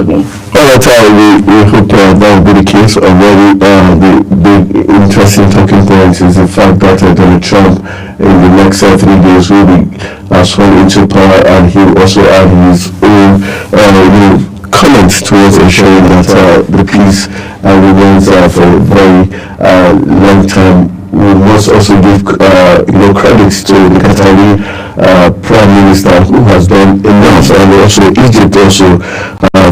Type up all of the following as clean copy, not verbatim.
for me. All right, we hope that will be the case. The interesting talking point is the fact that Donald Trump in the next 3 days will be sworn into power, and he will also add his own comments towards ensuring that the peace remains for a very long time. We must also give credit to the Qatari Prime Minister, who has done enough, and also Egypt also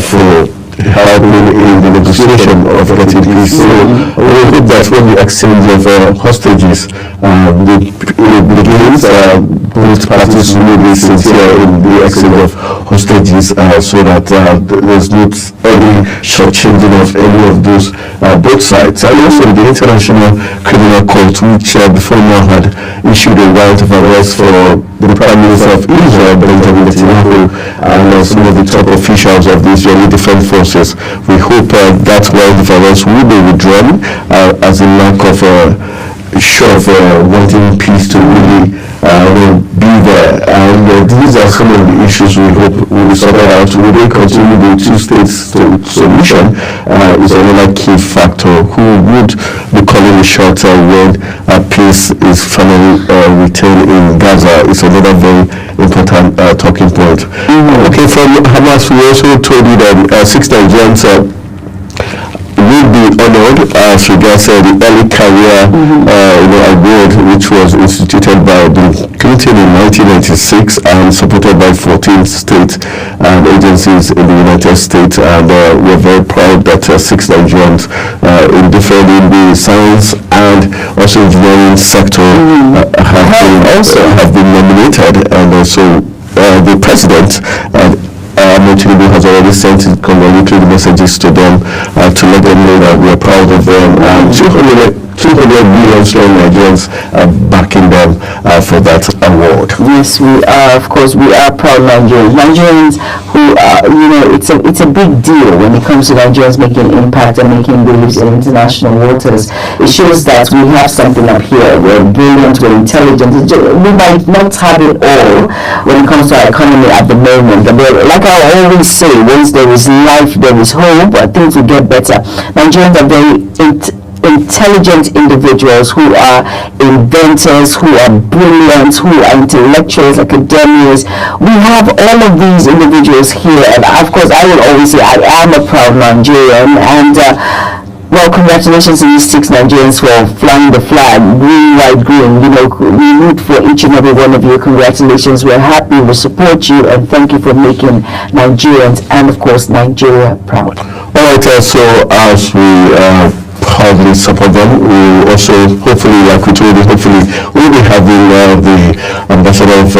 for helping in the negotiation of getting peace. So we hope that when the exchange of hostages begins, both parties will be sincere in the exchange of hostages, so that there's not any shortchanging of any of those both sides. And also the International Criminal Court, which before now had issued a warrant of arrest for the Prime Minister of Israel, Benjamin Netanyahu, and some of the top officials of the Israeli Defense Forces. We hope that warrant of arrest will be withdrawn as a mark of show of wanting peace to really be there. And these are some of the issues we hope will be sorted out. Will they continue the two-state solution is another key factor. Who would be calling the shots when peace is finally retained in Gaza is another very important talking point. Okay, from Hamas, we also told you that 6 Nigerians will be honored as regards the early career award, which was instituted by Bill Clinton in 1996 and supported by 14 state agencies in the United States. And we're very proud that 6 Nigerians in the science and also engineering sector have been nominated, and so the president Tinubu has already sent congratulatory messages to them to let them know that we are proud of them. 200 million strong Nigerians backing them for that award. Yes, we are. Of course, we are proud Nigerians. Nigerians who are, it's a big deal when it comes to Nigerians making impact and making waves in international waters. It shows that we have something up here. We're brilliant, we're intelligent. We might not have it all when it comes to our economy at the moment. But like I always say, once there is life, there is hope, things will get better. Nigerians are very intelligent individuals who are inventors, who are brilliant, who are intellectuals, academics. We have all of these individuals here, and of course I will always say I am a proud Nigerian, and well, congratulations to these 6 Nigerians for flying the flag, green, white, green. We root for each and every one of you. Congratulations. We're happy. We support you, and thank you for making Nigerians and, of course, Nigeria proud. All right, so as we proudly support them, we also, hopefully, like we told you, we'll be having the ambassador of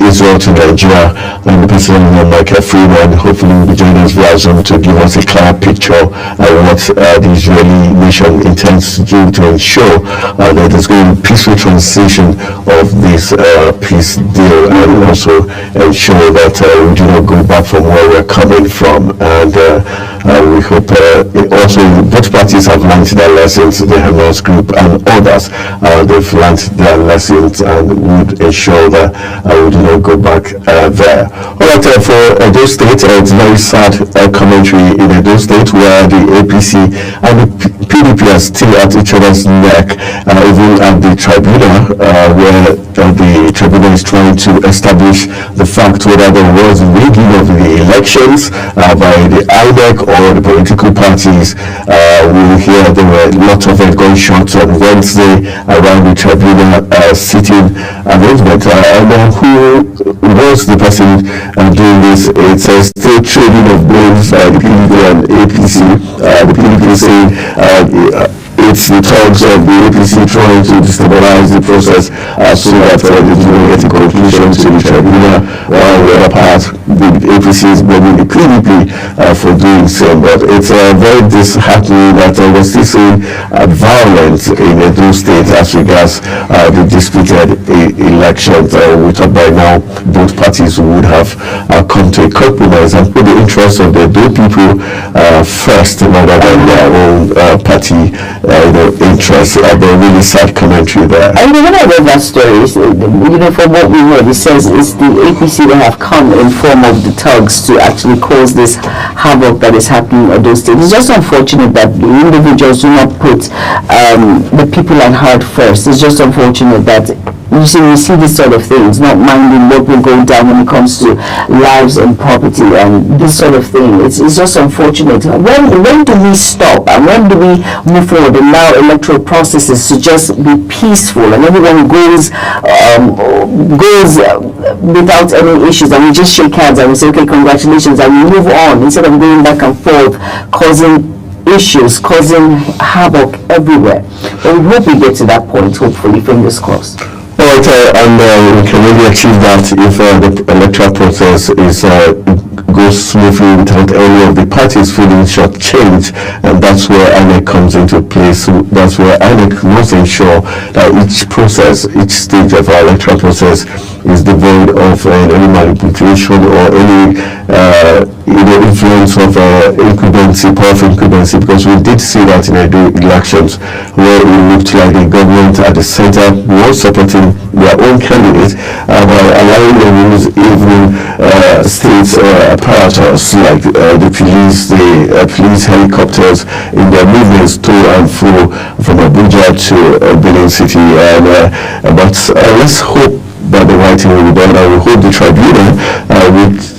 Israel to Nigeria, and the president Michael Freeman, hopefully will be joining us via Zoom to give us a clear picture of what the Israeli nation intends to do to ensure that there's going to be peaceful transition of this peace deal, and also ensure that we do not go back from where we're coming from. And we hope also both parties have learned their lessons, the Hamas group and others. They've learned their lessons and would ensure that we do not go back there. All right, for Edo State, it's very sad commentary in Edo State where the APC and the PDP are still at each other's neck, even at the tribunal, where the tribunal is trying to establish the fact whether there was rigging of the elections by the INEC or the political parties. We hear there were lots of gunshots on Wednesday around the tribunal sitting arrangement. And who was the person doing this? It's still trading of blames by the PDP and APC. The PDP saying it's the talks of the APC trying to destabilize the process so that they do not get a conclusion to the tribunal, while the other part, the APC is blaming the PDP for doing concern, but it's very disheartening that we're still seeing violence in Edo State as regards the disputed elections. We thought by now both parties would have come to a compromise and put the interests of the Edo people first rather than their own party interests. But really sad commentary there. And when I read that story, from what we heard, it says it's the APC that have come in form of the thugs to actually cause this havoc that is happening in those states. It's just unfortunate that the individuals do not put the people at heart first. It's just unfortunate that we see this sort of things, not minding what will go down when it comes to lives and property and this sort of thing. It's just unfortunate. When do we stop and when do we move forward and allow electoral processes to just be peaceful and everyone goes without any issues and we just shake hands and we say, okay, congratulations, and we move on instead of going back and forth causing issues, causing havoc everywhere. But we hope we get to that point, hopefully, fingers crossed. All right, and we can really achieve that if the electoral process goes smoothly without any of the parties feeling shortchanged, and that's where INEC comes into place. So that's where INEC must ensure that each stage of our electoral process is devoid of any manipulation or any influence of incumbency, because we did see that in the elections where it looked like the government at the center was supporting their own candidate by allowing them to use even state apparatus like the police helicopters in their movements to and fro from Abuja to Benin City. But let's hope that the right thing will be done, and we hope the tribunal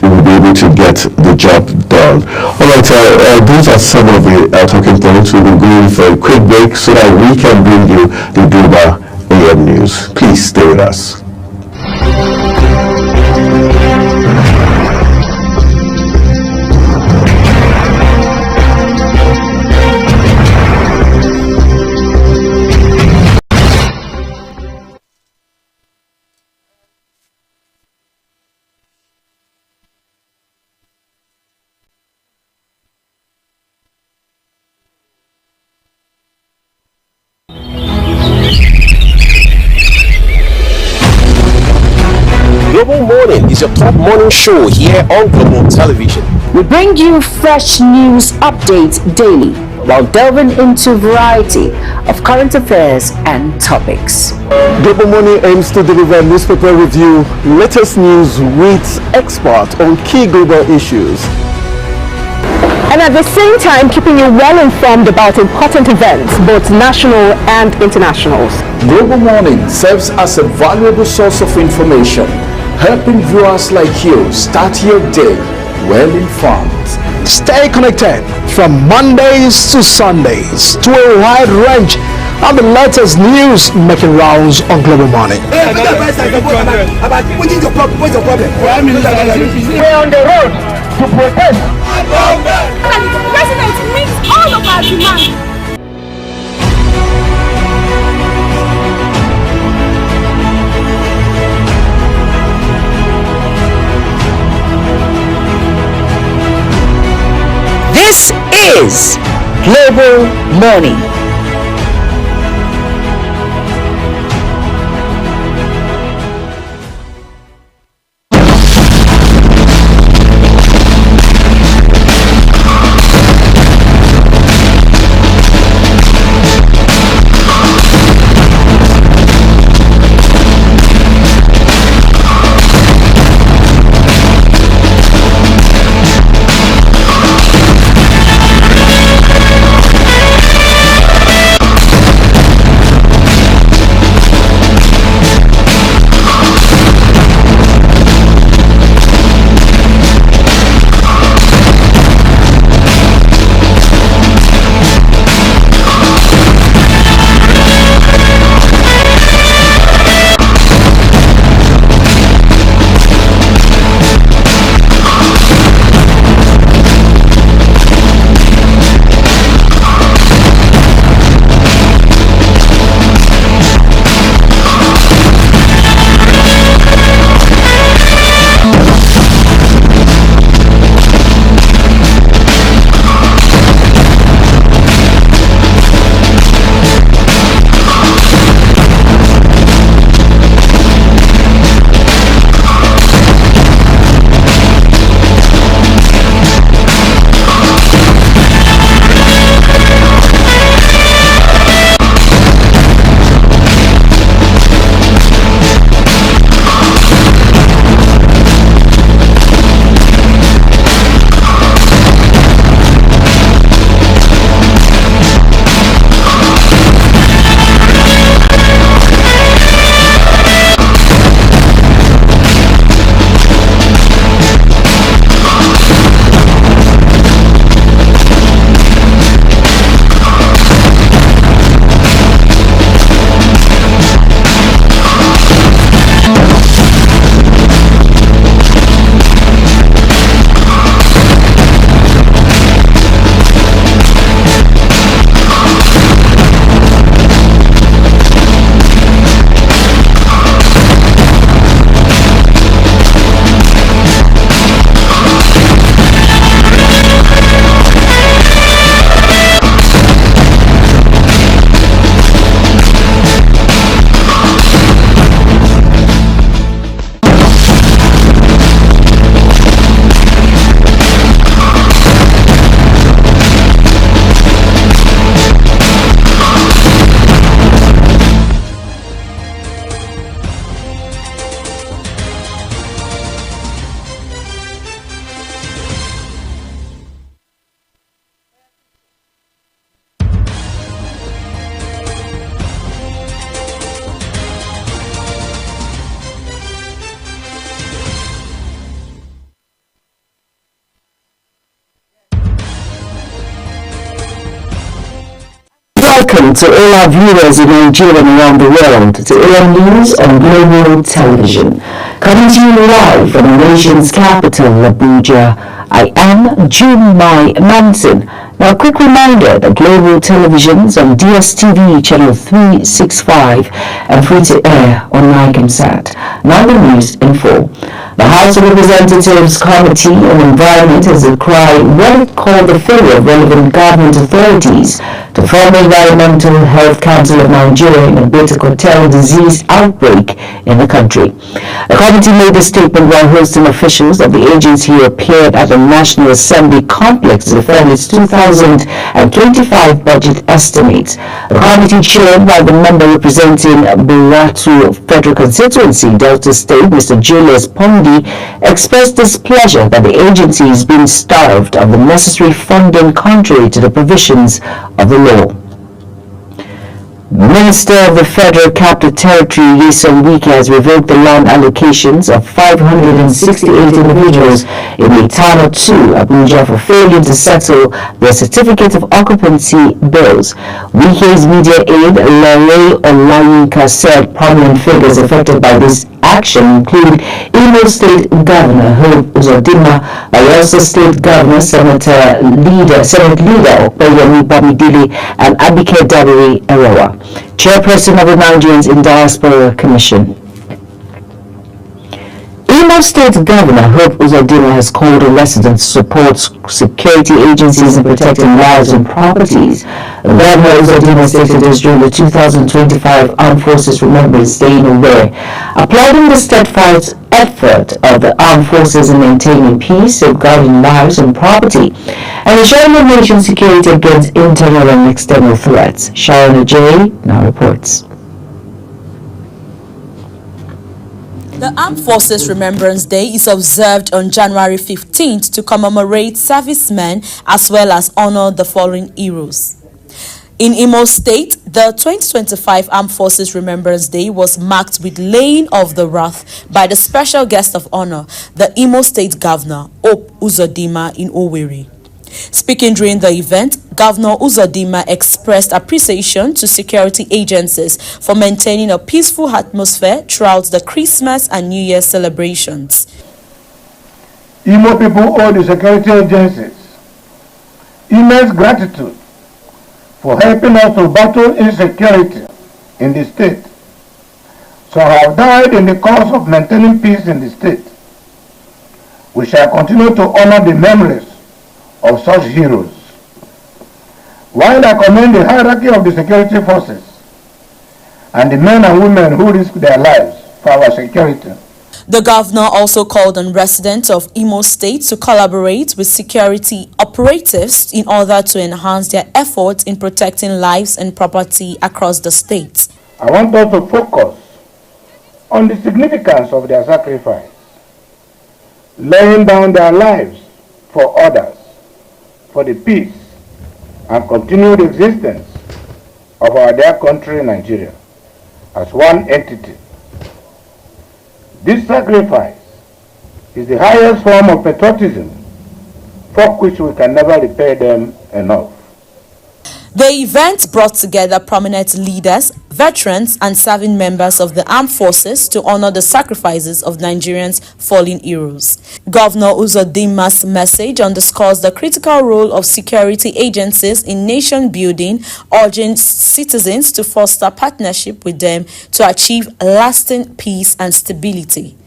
will be able to get the job done. All right, those are some of the talking points. We will go in for a quick break so that we can bring you the Global AM News. Please stay with us. Global Morning is your top morning show here on Global Television. We bring you fresh news updates daily while delving into a variety of current affairs and topics. Global Morning aims to deliver newspaper review, latest news with experts on key global issues, and at the same time keeping you well informed about important events, both national and international. Global Morning serves as a valuable source of information, helping viewers like you start your day well informed. Stay connected from Mondays to Sundays to a wide range of the latest news making rounds on Global Morning. We're on the road to protest. The president meets all of our demands. This is Global Morning. Welcome to all our viewers in Nigeria and around the world to AM News on Global Television. Coming to you live from the nation's capital, Abuja. I am Jumai Manson. Now, a quick reminder that Global Television's on DSTV channel 365 and free to air on NICAMSAT. Now the news in full. The House of Representatives Committee on Environment has decried what it called the failure of relevant government authorities to form the Environmental Health Council of Nigeria in a bid to curtail disease outbreak in the country. The committee made a statement while hosting officials of the agency who appeared at the National Assembly complex to defend its 2025 budget estimates. The committee, chaired by the member representing Buratu Federal Constituency, Delta State, Mr. Julius Pondi, expressed displeasure that the agency is being starved of the necessary funding contrary to the provisions of the law. Minister of the Federal Capital Territory, Nyesom Wike, has revoked the land allocations of 568 individuals in the Tano 2, Abuja, for failure to settle their certificate of occupancy bills. Wike's media aide, Lare Olayinka, said prominent figures affected by this action include Imo State Governor Hope Uzodinma, Bayelsa State Governor Senate Leader Opeyemi Bamidele, and Abike Dabiri Erowa, Chairperson of the Nigerians in Diaspora Commission. Imo State Governor Hope Uzodinma has called on residents to support security agencies in protecting lives and properties. Governor Uzodinma stated this during the 2025 Armed Forces Remembrance Day in Owerri, applauding the steadfast effort of the armed forces in maintaining peace, safeguarding lives and property, and ensuring the nation's security against internal and external threats. Sharon Ajay now reports. The Armed Forces Remembrance Day is observed on January 15th to commemorate servicemen as well as honor the fallen heroes. In Imo State, the 2025 Armed Forces Remembrance Day was marked with laying of the wreath by the special guest of honor, the Imo State Governor, Hope Uzodinma in Owerri. Speaking during the event, Governor Uzodinma expressed appreciation to security agencies for maintaining a peaceful atmosphere throughout the Christmas and New Year celebrations. Imo people owe the security agencies immense gratitude for helping us to battle insecurity in the state. Some have died in the cause of maintaining peace in the state. We shall continue to honor the memories of such heroes. While I commend the hierarchy of the security forces and the men and women who risk their lives for our security, the governor also called on residents of Imo State to collaborate with security operatives in order to enhance their efforts in protecting lives and property across the state. I want us to focus on the significance of their sacrifice, laying down their lives for others, for the peace and continued existence of our dear country, Nigeria, as one entity. This sacrifice is the highest form of patriotism, for which we can never repay them enough. The event brought together prominent leaders, veterans, and serving members of the armed forces to honor the sacrifices of Nigerians' fallen heroes. Governor Uzodinma's message underscores the critical role of security agencies in nation building, urging citizens to foster partnership with them to achieve lasting peace and stability.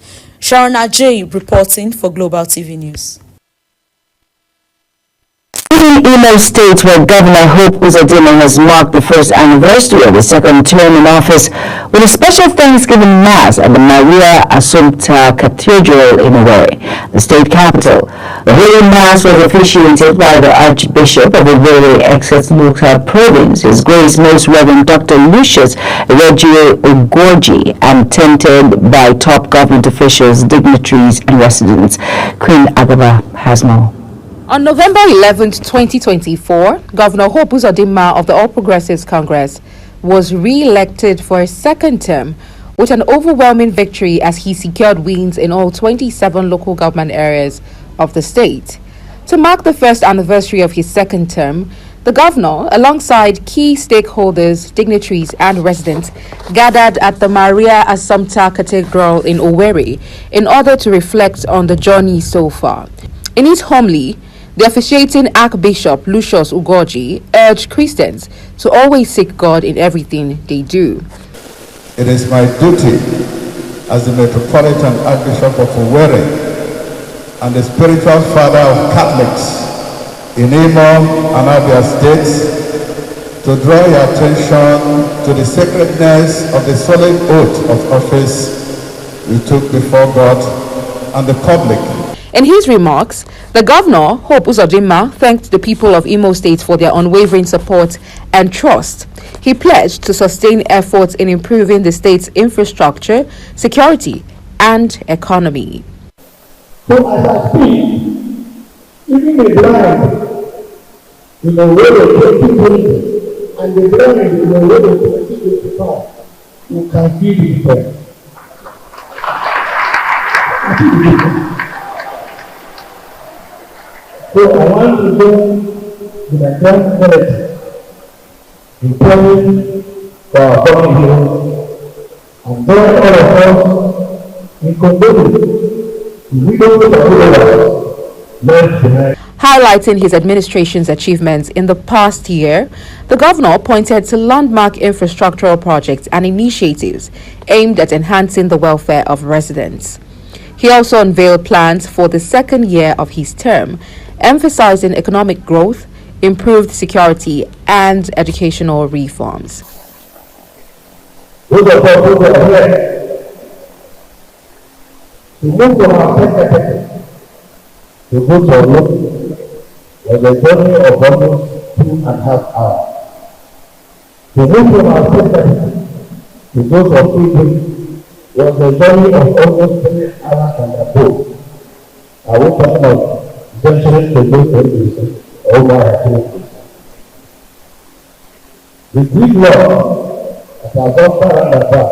Sharon Ajay reporting for Global TV News. In Imo State, where Governor Hope Uzodinma has marked the first anniversary of his second term in office with a special Thanksgiving Mass at the Maria Assumpta Cathedral in Owerri, the state capital. The Holy Mass was officiated by the Archbishop of Owerri, Local Province, His Grace Most Reverend Dr. Lucius Reggie Ogorji, and attended by top government officials, dignitaries, and residents. Queen Agaba has more. On November 11, 2024, Governor Hope Uzodinma of the All Progressives Congress was re-elected for a second term with an overwhelming victory as he secured wins in all 27 local government areas of the state. To mark the first anniversary of his second term, The governor, alongside key stakeholders, dignitaries, and residents, gathered at the Maria Assumpta Cathedral in Owerri in order to reflect on the journey so far. In his homily, the officiating Archbishop Lucius Ugoji urged Christians to always seek God in everything they do. It is my duty as the Metropolitan Archbishop of Owerri and the spiritual father of Catholics in Imo and Abia states to draw your attention to the sacredness of the solemn oath of office we took before God and the public. In his remarks, the governor, Hope Uzodinma, thanked the people of Imo State for their unwavering support and trust. He pledged to sustain efforts in improving the state's infrastructure, security, and economy. So as I speak, even the blind in the way of 2020 and the blind in the way of 2025 who can feel his breath. So I want to go to the Nigerian community in praying for our coming heroes and join all of us in condoning the widows of our left behind. Highlighting his administration's achievements in the past year, the governor pointed to landmark infrastructural projects and initiatives aimed at enhancing the welfare of residents. He also unveiled plans for the second year of his term, emphasizing economic growth, improved security, and educational reforms. Those of us who are here to move from our secretary to go to our local was a journey of almost 2.5 hours. To move from our secretary to those of people was a journey of almost 3 hours and a half. I will talk about venturing to go to over activities. The big law of our doctor and our back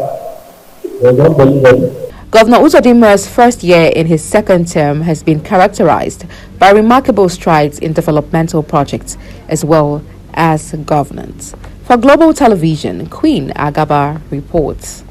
was unbelievable. Governor Uzodinma's first year in his second term has been characterized by remarkable strides in developmental projects as well as governance. For Global Television, Queen Agaba reports.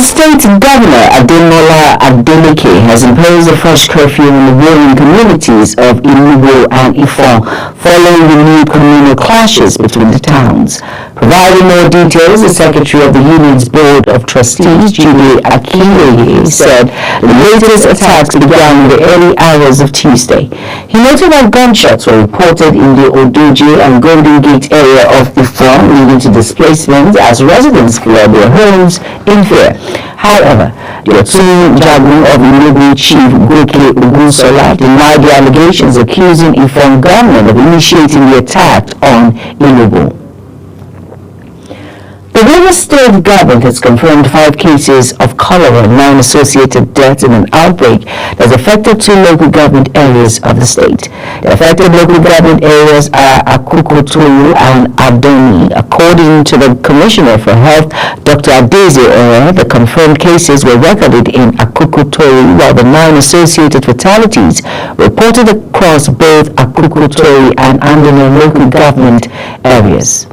State Governor Ademola Adeleke has imposed a fresh curfew in the ruling communities of Inugu and Ifon following renewed communal clashes between the towns. Providing more details, the Secretary of the Union's Board of Trustees, Julie Akiyeye, said the latest attacks began in the early hours of Tuesday. He noted that gunshots were reported in the Odoji and Golden Gate area of Ifon, leading to displacement as residents fled their homes in fear. However, the Otun Jagun of Inugu Chief Goke Ogunsola denied the allegations, accusing Ifon government of initiating the attack on Inugu. The Rivers State government has confirmed 5 cases of cholera and 9 associated deaths in an outbreak that has affected 2 local government areas of the state. The affected local government areas are Akukotoyu and Adoni. According to the Commissioner for Health, Dr. Adeze Ore, the confirmed cases were recorded in Akukotoyu, while the 9 associated fatalities reported across both Akukotoyu and Adoni local government areas.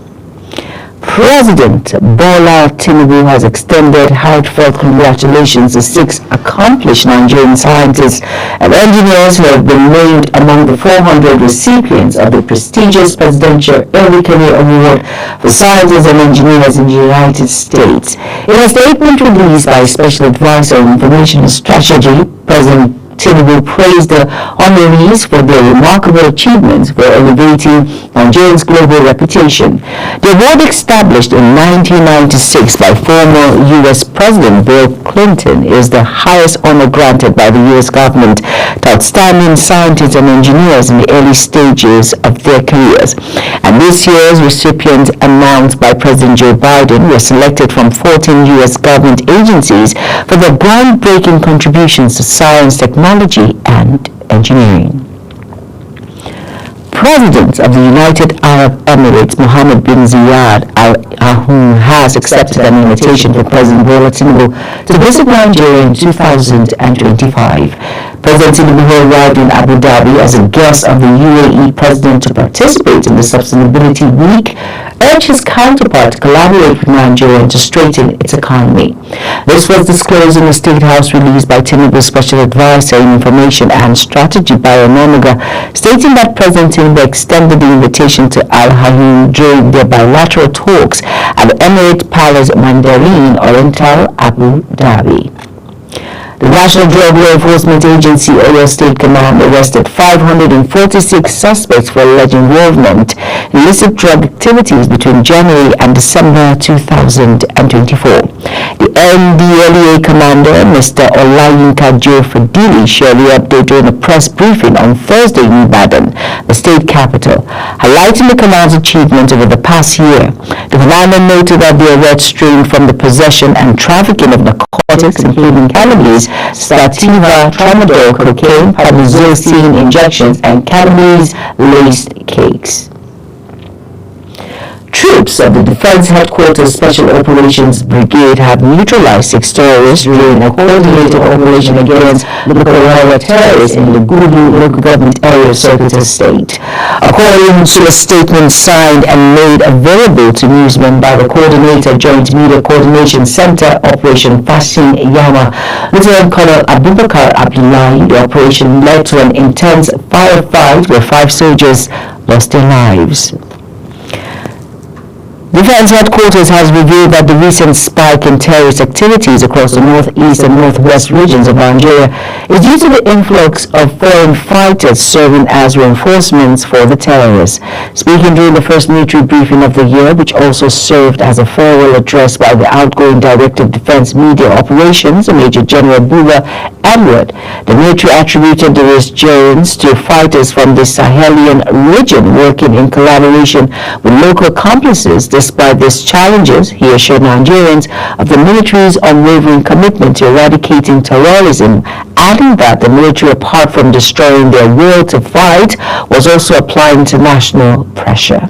President Bola Tinubu has extended heartfelt congratulations to 6 accomplished Nigerian scientists and engineers who have been named among the 400 recipients of the prestigious Presidential Early Career Award for Scientists and Engineers in the United States. In a statement released by Special Advisor on Information Strategy, President Tinubu praised the honorees for their remarkable achievements for elevating Nigeria's global reputation. The award, established in 1996 by former U.S. President Bill Clinton, is the highest honor granted by the U.S. government to outstanding scientists and engineers in the early stages of their careers. And this year's recipients, announced by President Joe Biden, were selected from 14 U.S. government agencies for their groundbreaking contributions to science, technology, and engineering. President of the United Arab Emirates, Mohammed bin Zayed Al Nahyan, has accepted an invitation for President Bola Tinubu to visit Nigeria in 2025. President Tinubu arrived in Abu Dhabi as a guest of the UAE President to participate in the Sustainability Week, urged his counterpart to collaborate with Nigeria to strengthen its economy. This was disclosed in a State House release by Tinubu's Special Advisor in Information and Strategy, Bayo Onanuga, stating that President Tinubu extended the invitation to Al Nahyan during their bilateral talks at the Emirate Palace Mandarin Oriental, Abu Dhabi. The National Drug Law Enforcement Agency, Oyo State Command, arrested 546 suspects for alleged involvement in illicit drug activities between January and December 2024. The NDLEA commander, Mr. Olayinka Jofadili, shared the update during a press briefing on Thursday in Ibadan, the state capital, highlighting the command's achievements over the past year. The commander noted that the arrest stemmed from the possession and trafficking of narcotics, including cannabis, sativa, tramadol, cocaine, pyromazine injections, and cannabis-laced cakes. Troops of the Defense Headquarters Special Operations Brigade have neutralized 6 terrorists during a coordinated operation against the Boko terrorists in the Gudu local government area of Sokoto State. According to a statement signed and made available to newsmen by the Coordinator Joint Media Coordination Center, Operation Fasin Yama, Lieutenant Colonel Abubakar Abdullahi, the operation led to an intense firefight where 5 soldiers lost their lives. Defense Headquarters has revealed that the recent spike in terrorist activities across the northeast and northwest regions of Nigeria is due to the influx of foreign fighters serving as reinforcements for the terrorists. Speaking during the first military briefing of the year, which also served as a farewell address by the outgoing Director of Defense Media Operations, Major General Bula Edward, the military attributed the resurgence to fighters from the Sahelian region working in collaboration with local accomplices. Despite these challenges, he assured Nigerians of the military's unwavering commitment to eradicating terrorism, adding that the military, apart from destroying their will to fight, was also applying international pressure.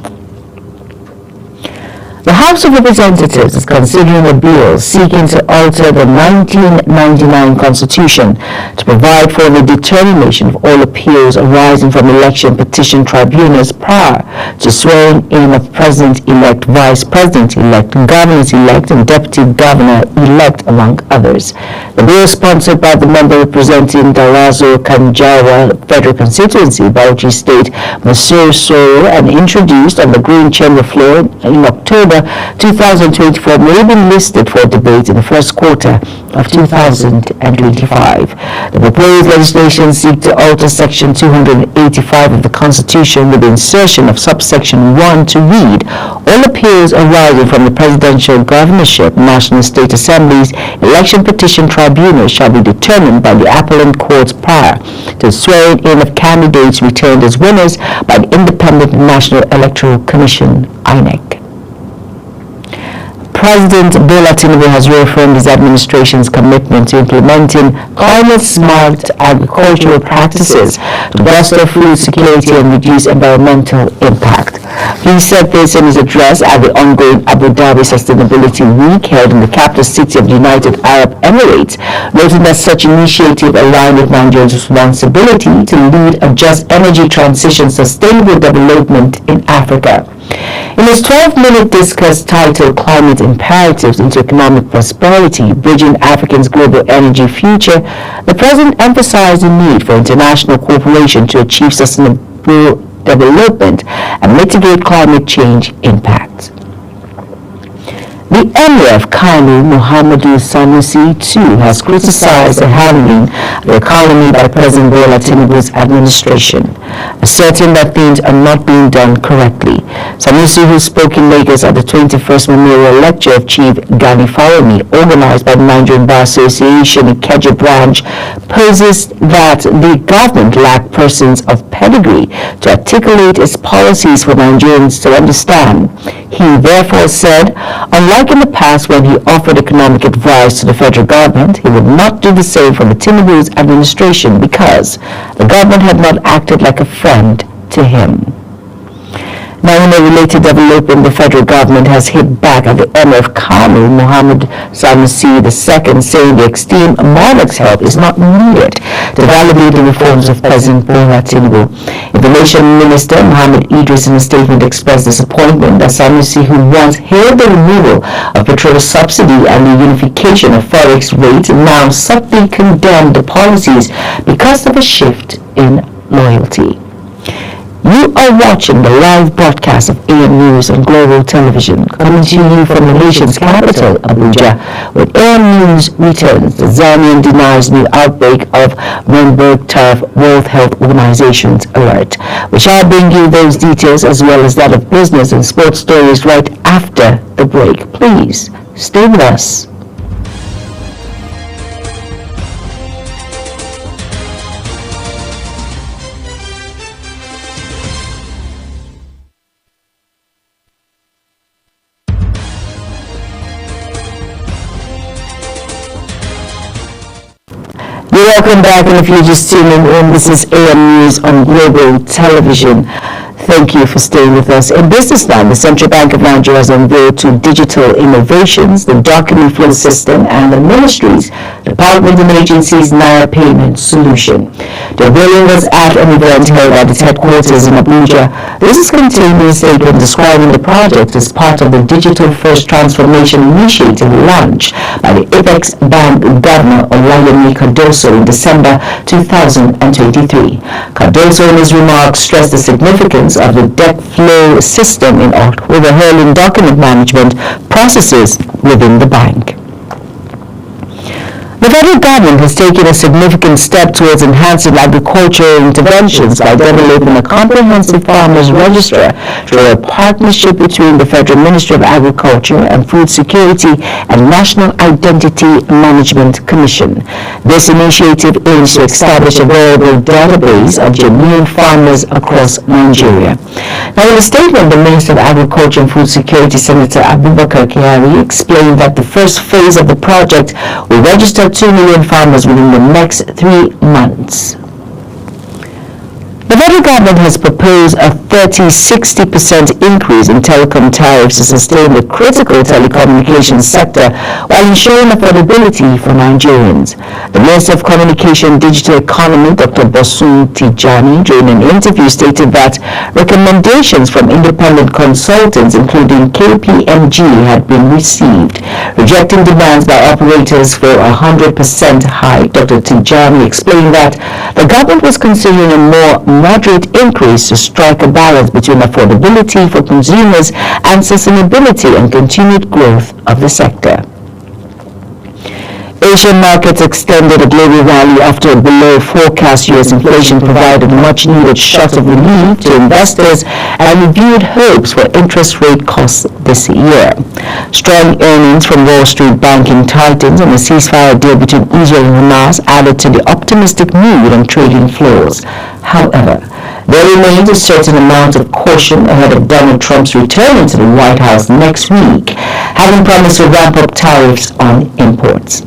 The House of Representatives is considering a bill seeking to alter the 1999 Constitution to provide for the determination of all appeals arising from election petition tribunals prior to swearing in of President-elect, Vice President-elect, Governors-elect, and Deputy Governor-elect, among others. The bill, sponsored by the member representing Darazo Kanjawa Federal Constituency, Bauchi State, Masur Soro, and introduced on the Green Chamber floor in October 2024, may be listed for debate in the first quarter of 2025. The proposed legislation seeks to alter Section 285 of the Constitution with the insertion of subsection 1 to read, all appeals arising from the presidential governorship, national state assemblies, election petition tribunals shall be determined by the appellant courts prior to swearing in of candidates returned as winners by the Independent National Electoral Commission, INEC. President Bola Tinubu has reaffirmed his administration's commitment to implementing climate-smart agricultural practices to bolster food security and reduce environmental impact. He said this in his address at the ongoing Abu Dhabi Sustainability Week held in the capital city of the United Arab Emirates, noting that such initiative aligned with Nigeria's responsibility to lead a just energy transition, sustainable development in Africa. In his 12-minute discourse titled Climate Imperatives into Economic Prosperity, Bridging Africa's Global Energy Future, the President emphasized the need for international cooperation to achieve sustainable development and mitigate climate change impacts. The Emir of Kano, Muhammadu Sanusi, too, has criticized the handling of the economy by President Bola Tinubu's administration, asserting that things are not being done correctly. Sanusi, who spoke in Lagos at the 21st Memorial Lecture of Chief Gani Faromi, organized by the Nigerian Bar Association Ikeja branch, poses that the government lacked persons of pedigree to articulate its policies for Nigerians to understand. He therefore said, unlike in the past when he offered economic advice to the federal government, he would not do the same for the Tinubu's administration because the government had not acted like a friend to him. Now, in a related development, the federal government has hit back at the Emir of Kano, Mohammed Sanusi II, saying the esteemed monarch's help is not needed to validate the reforms of President Bola Tinubu. Information Minister Mohammed Idris, in a statement, expressed disappointment that Sanusi, who once hailed the removal of petrol subsidy and the unification of forex rates, now subtly condemned the policies because of a shift in loyalty. You are watching the live broadcast of AM News on Global Television, coming to you from the nation's capital, Abuja. With AM News returns, the Zambian denies new outbreak of Marburg Turf World Health Organization's alert. We shall bring you those details as well as that of business and sports stories right after the break. Please stay with us. Welcome back, and if you're just tuning in, this is AM News on Global Television. Thank you for staying with us. In business now, the Central Bank of Nigeria has unveiled two digital innovations, the document flow system and the Ministry's Department and Agency's Naira payment solution. The unveiling was at an event held at its headquarters in Abuja. This is contained in a statement describing the project as part of the Digital First Transformation Initiative launched by the Apex Bank Governor Olayemi Cardoso in December 2023. Cardoso, in his remarks, stressed the significance of the debt flow system in overhauling document management processes within the bank. The federal government has taken a significant step towards enhancing agricultural interventions by developing a comprehensive farmers register through a partnership between the Federal Ministry of Agriculture and Food Security and National Identity Management Commission. This initiative aims to establish a variable database of genuine farmers across Nigeria. Now, in a statement, the Minister of Agriculture and Food Security, Senator Abubakar Kyari, explained that the first phase of the project will register 2 million farmers within the next 3 months. The federal government has proposed a 30-60% increase in telecom tariffs to sustain the critical telecommunications sector while ensuring affordability for Nigerians. The Minister of Communication and Digital Economy, Dr. Bosun Tijani, during an interview stated that recommendations from independent consultants, including KPMG, had been received. Rejecting demands by operators for a 100% hike, Dr. Tijani explained that the government was considering a more moderate increase to strike a balance between affordability for consumers and sustainability and continued growth of the sector. Asian markets extended a global rally after a below forecast U.S. inflation provided a much-needed shot of relief to investors and reviewed hopes for interest rate cuts this year. Strong earnings from Wall Street banking titans and a ceasefire deal between Israel and Hamas added to the optimistic mood on trading floors. However, there remains a certain amount of caution ahead of Donald Trump's return to the White House next week, having promised to ramp up tariffs on imports.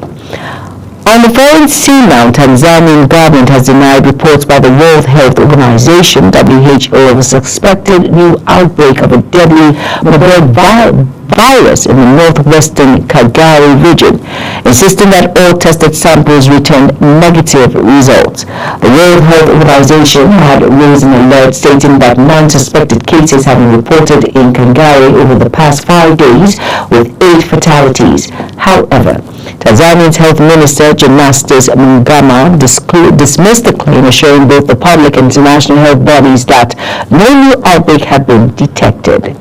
On the foreign scene now, Tanzanian government has denied reports by the World Health Organization, WHO, of a suspected new outbreak of a deadly Marburg virus in the northwestern Kagari region, insisting that all tested samples returned negative results. The World Health Organization had raised an alert stating that 9 suspected cases have been reported in Kagari over the past 5 days, with 8 fatalities. However, Tanzania's Health Minister, Gymnastis Mungama, dismissed the claim, assuring both the public and international health bodies that no new outbreak had been detected.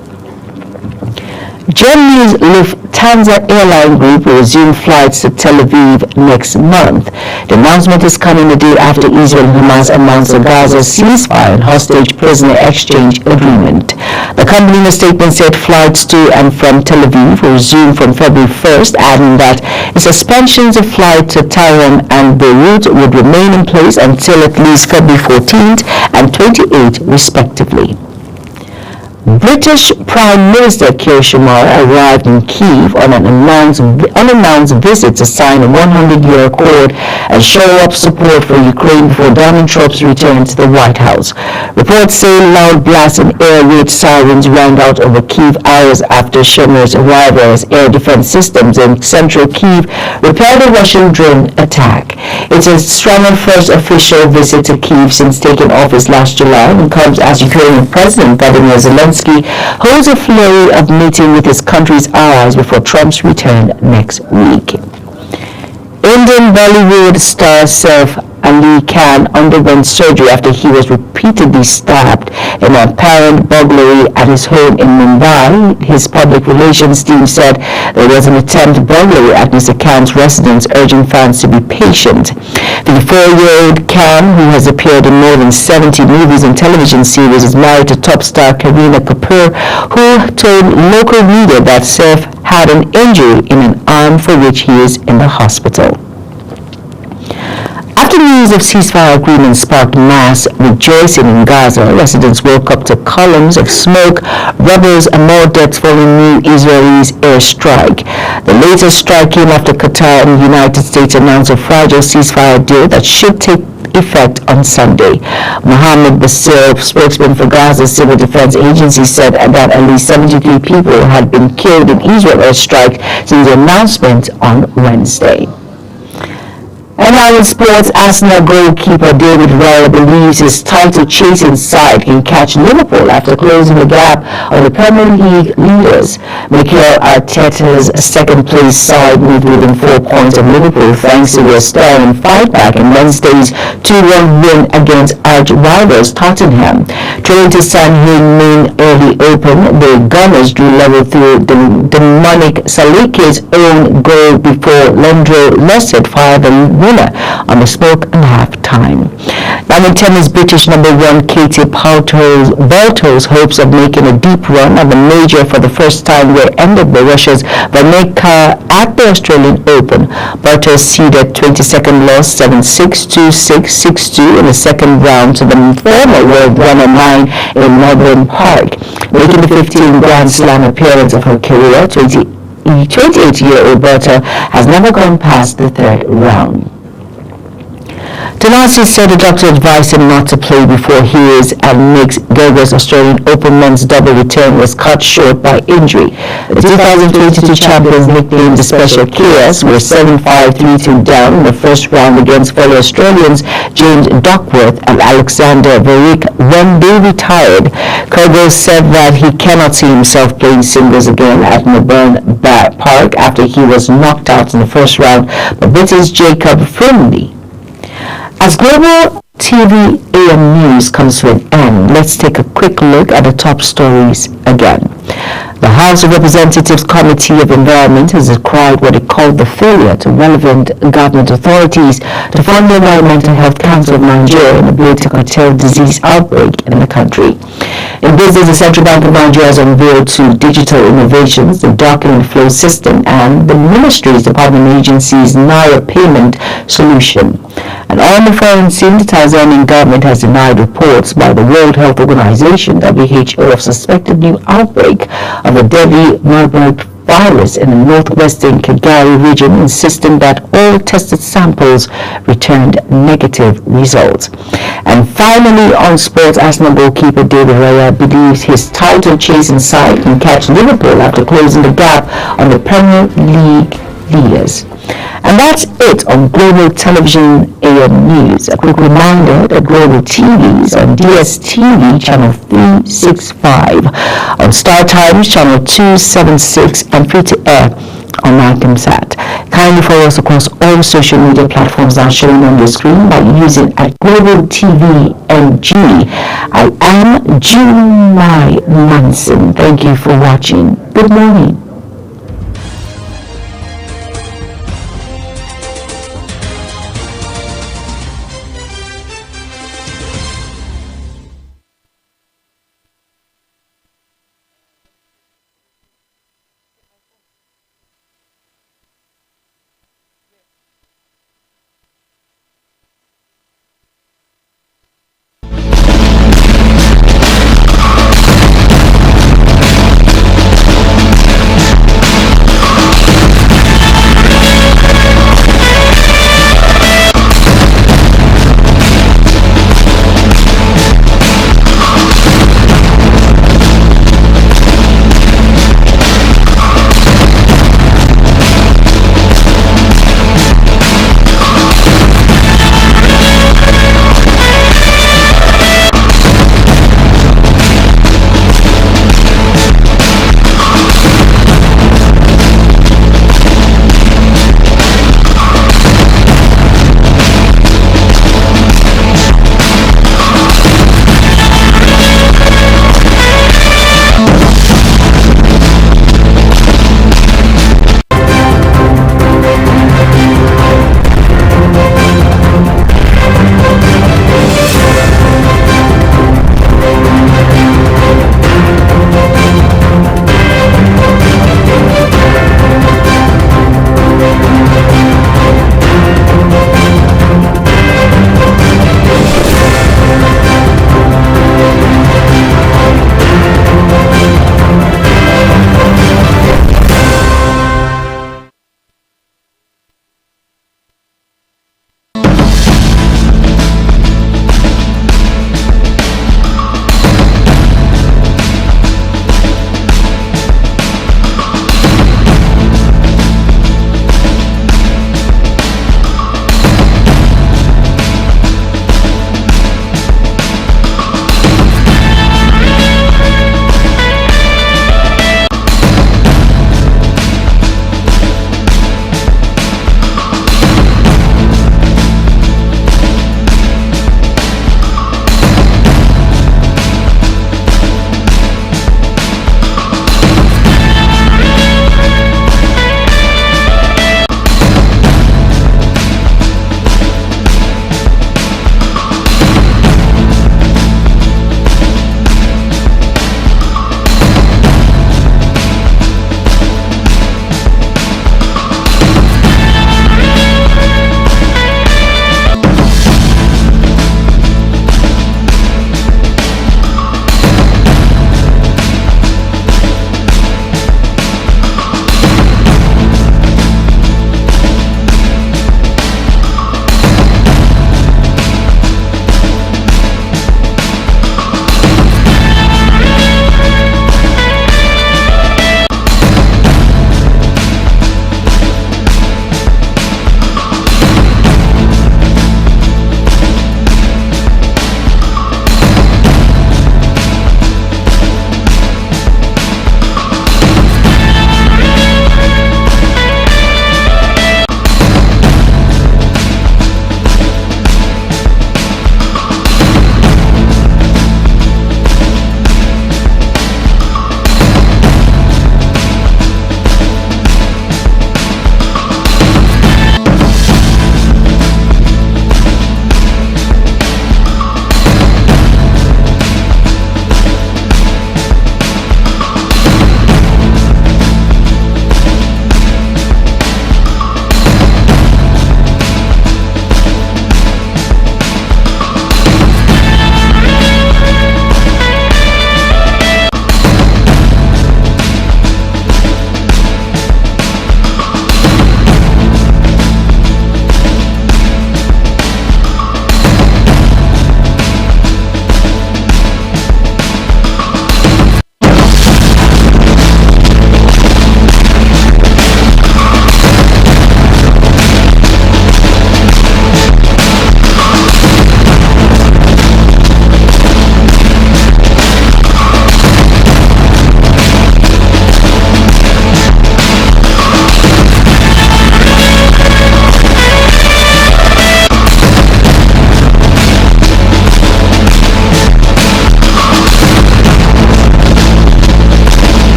Germany's Lufthansa airline group will resume flights to Tel Aviv next month. The announcement is coming a day after Israel and Hamas announced the Gaza ceasefire and hostage prisoner exchange agreement. The company in a statement said flights to and from Tel Aviv will resume from February 1st, adding that suspensions of flight to Tehran and Beirut would remain in place until at least February 14th and 28th, respectively. British Prime Minister Keir Starmer arrived in Kyiv on an unannounced visit to sign a 100-year accord and show up support for Ukraine before Donald Trump's return to the White House. Reports say loud blasts and air raid sirens rang out over Kyiv hours after Starmer's arrival as air defense systems in central Kyiv repelled a Russian drone attack. It is Starmer's first official visit to Kyiv since taking office last July and comes as Ukrainian President Vladimir Zelensky holds a flurry of meeting with his country's allies before Trump's return next week. Indian Bollywood star Saif Ali Khan underwent surgery after he was repeatedly stabbed in an apparent burglary at his home in Mumbai. His public relations team said there was an attempted burglary at Mr. Khan's residence, urging fans to be patient. The 4-year-old Khan, who has appeared in more than 70 movies and television series, is married to top star Kareena Kapoor, who told local media that Saif had an injury in an arm for which he is in the hospital. After news of ceasefire agreement sparked mass rejoicing in Gaza, residents woke up to columns of smoke, rebels, and more deaths following new Israeli airstrike. The latest strike came after Qatar and the United States announced a fragile ceasefire deal that should take effect on Sunday. Mohammed Basir, spokesman for Gaza's civil defense agency, said that at least 73 people had been killed in Israel airstrike since the announcement on Wednesday. And now in sports, Arsenal goalkeeper David Raya believes his title-chasing side can catch Liverpool after closing the gap on the Premier League leaders. Mikel Arteta's second-place side moved within 4 points of Liverpool thanks to their sterling fight-back in Wednesday's 2-1 win against arch-rivals Tottenham. Trailing to San Heung-min early open, the Gunners drew level through Dominic Salike's own goal before Leandro Lessard fired the winner on the smoke and half-time. Now in tennis, British number 1 Katie Baltos hopes of making a deep run at the major for the first time were ended by Russia's Vaneka at the Australian Open. Baltos seeded 22nd loss 7-6, 2-6, 6-2 in the second round to the former world number 9 in Melbourne Park, making the 15th Grand Slam appearance of her career. 28-year-old Berta has never gone past the third round. Tanasi said the doctor advised him not to play before his and Mick Geiger's Australian Open men's double return was cut short by injury. The 2022 champions, nicknamed the Special Chaos, were 7-5, 3-2 down in the first round against fellow Australians James Duckworth and Alexander Verick when they retired. Kyrgios said that he cannot see himself playing singles again at Melbourne Park after he was knocked out in the first round by Britain's Jacob Friendly. As Global TV AM News comes to an end, let's take a quick look at the top stories again. The House of Representatives Committee of Environment has decried what it called the failure to relevant government authorities to fund the Environmental Health Council of Nigeria in a bid to curtail disease outbreak in the country. In business, the Central Bank of Nigeria has unveiled 2 digital innovations, the document flow system and the Ministry's Department Agency's Naira payment solution. And on the foreign scene, the Tanzanian government has denied reports by the World Health Organization (WHO) of suspected new outbreak of the deadly Marburg virus in the northwestern Kigali region, insisting that all tested samples returned negative results. And finally, on sports, Arsenal goalkeeper David Raya believes his title-chasing side can catch Liverpool after closing the gap on the Premier League leaders. And that's it on Global Television AM News. A quick reminder that Global TV is on DSTV channel 365, on Star Times channel 276, and free to air on Sat. Kindly follow us across all social media platforms now shown on the screen by using at Global TV NG. I am Jumai Manson. Thank you for watching. Good morning.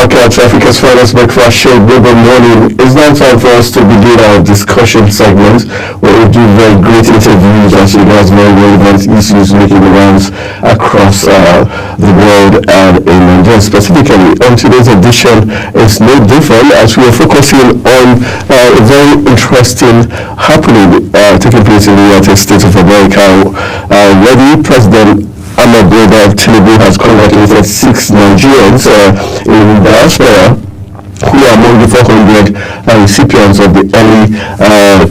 back at Africa's Finest Breakfast Show, Global Morning. It's now time for us to begin our discussion segment where we do very great interviews as regards very relevant issues making the rounds across the world and in Nigeria specifically. On today's edition, it's no different as we are focusing on a very interesting happening taking place in the United States of America. Where the President Tinubu has congratulated 6 Nigerians in diaspora who are among the 400 recipients of the early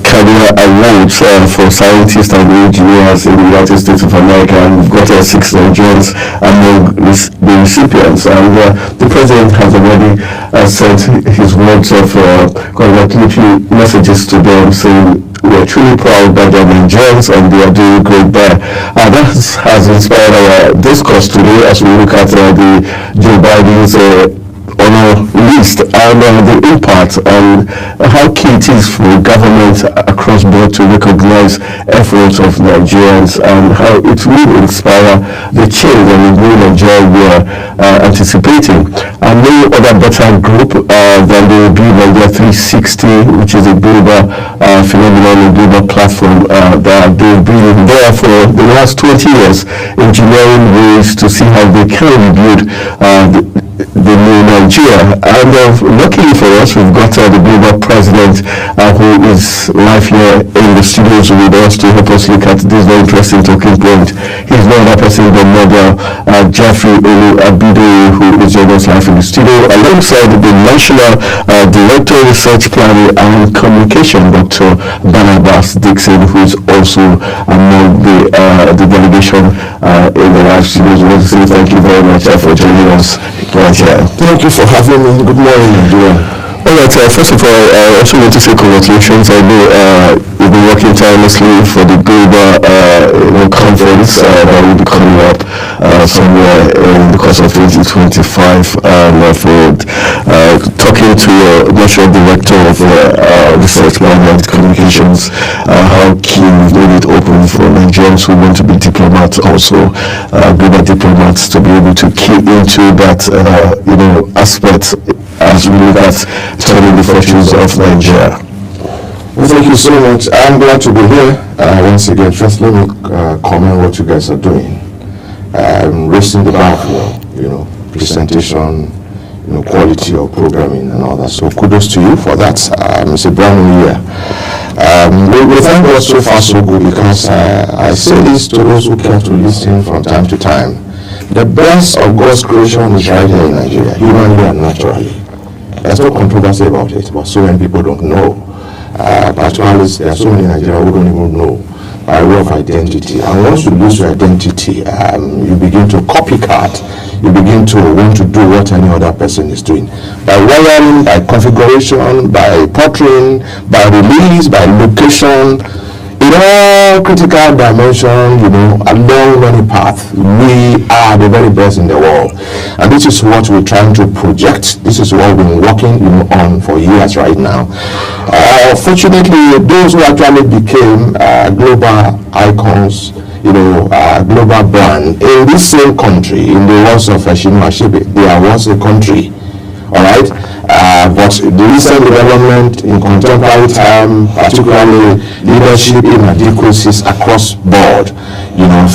career awards for scientists and engineers in the United States of America, and we've got 6 Nigerians among the recipients, and the president has already sent his words of congratulatory messages to them, saying we are truly proud that they're Nigerians and they are doing great there. That has inspired our discourse today as we look at the Joe Biden's honor list and the impact and how key it is for government across board to recognize efforts of Nigerians and how it will inspire the change and the new Nigeria we are anticipating. And no other better group than the Build Nigeria 360, which is a global phenomenon, a global platform that they've been there for the last 20 years, engineering ways to see how they can rebuild the new Nigeria. And luckily for us, we've got the global president who is live here in the studios with us to help us look at this very interesting talking point. He's no other person than Mother Jeffrey Abido, who is joining us live in the studio, alongside the National Director of Research Planning and Communication, Dr. Barnabas Dixon, who is also among the delegation in the live studios. We want to say thank you very much for joining us. Thank you for having me. Good morning, Nigeria. All right, first of all, I also want to say congratulations. I know you've been working tirelessly for the global conference that will be coming up somewhere in the course of 2025, and for talking to your National Director of Research Planning and Communications, how key you've made it open for Nigerians who want to be diplomats, also global diplomats, to be able to key into that aspect as we look at turning the fortunes of Nigeria. Well, thank you so much. I'm glad to be here. Once again, first let me comment what you guys are doing. Raising the bar for, presentation, quality of programming and all that. So kudos to you for that. It's a brand new year. We thank God so far so good, because I say this to those who care to listen from time to time. The best of God's creation is right here in Nigeria, humanly and naturally. There's no controversy about it, but so many people don't know. Particularly, there are so many Nigerians who don't even know by way of identity. And once you lose your identity, you begin to copycat. You begin to want to do what any other person is doing. By wiring, by configuration, by portraying, by release, by location, in all critical dimensions, along many paths, we are the very best in the world. And this is what we're trying to project. This is what we've been working on for years right now. Fortunately, those who actually became global icons, global brand in this same country, in the words of Chinua Achebe, there was a country, all right? But the recent development in contemporary time, particularly leadership inadequacies across board,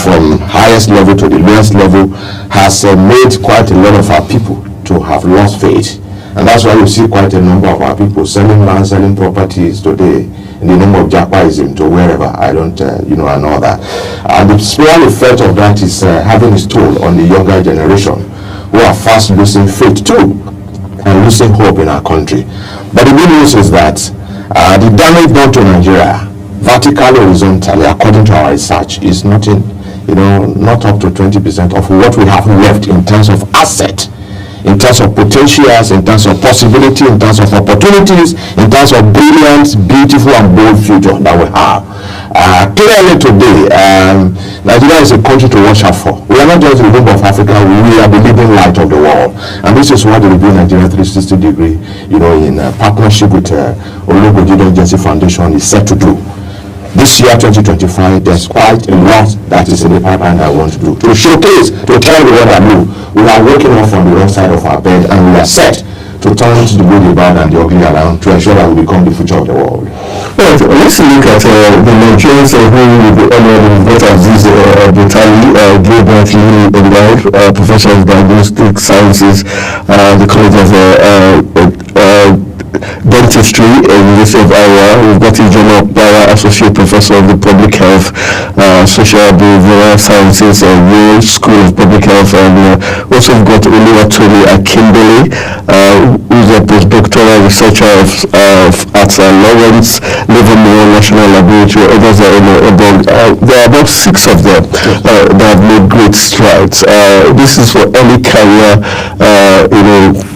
from highest level to the lowest level, has made quite a lot of our people to have lost faith. And that's why you see quite a number of our people selling land, selling properties today in the name of Japaism to wherever, I don't, and all that. And the spiritual effect of that is having its toll on the younger generation, who are fast losing faith too, and losing hope in our country. But the good news is that the damage done to Nigeria, vertically, horizontally, according to our research, is nothing, not up to 20% of what we have left in terms of asset, in terms of potentials, in terms of possibility, in terms of opportunities, in terms of brilliant, beautiful, and bold future that we have. Clearly today, Nigeria is a country to watch out for. We are not just the home of Africa, we are the leading light of the world. And this is what the Review Nigeria 360 degree, in partnership with Olugbojidon Jesse Foundation is set to do. this year 2025, there's quite a lot that is in the pipeline that I want to do. To showcase, to tell you what I do, we are waking up from the wrong side of our bed and we are set to turn to the good, the bad and the ugly around to ensure that we become the future of the world. Right, let's look at the Nigerians who will be honored with Aziz Botali, Globalmorning endowed professor of diagnostic sciences, the College of Dentistry in the University of Iowa. We've got Ijeoma Okpara, Associate Professor of the Public Health, Social Behavioral Sciences, Royal School of Public Health, and also we've got Oluwatomi Akimbele, who's a postdoctoral researcher at Lawrence Livermore National Laboratory. Others are there are about 6 of them that have made great strides. This is for early career,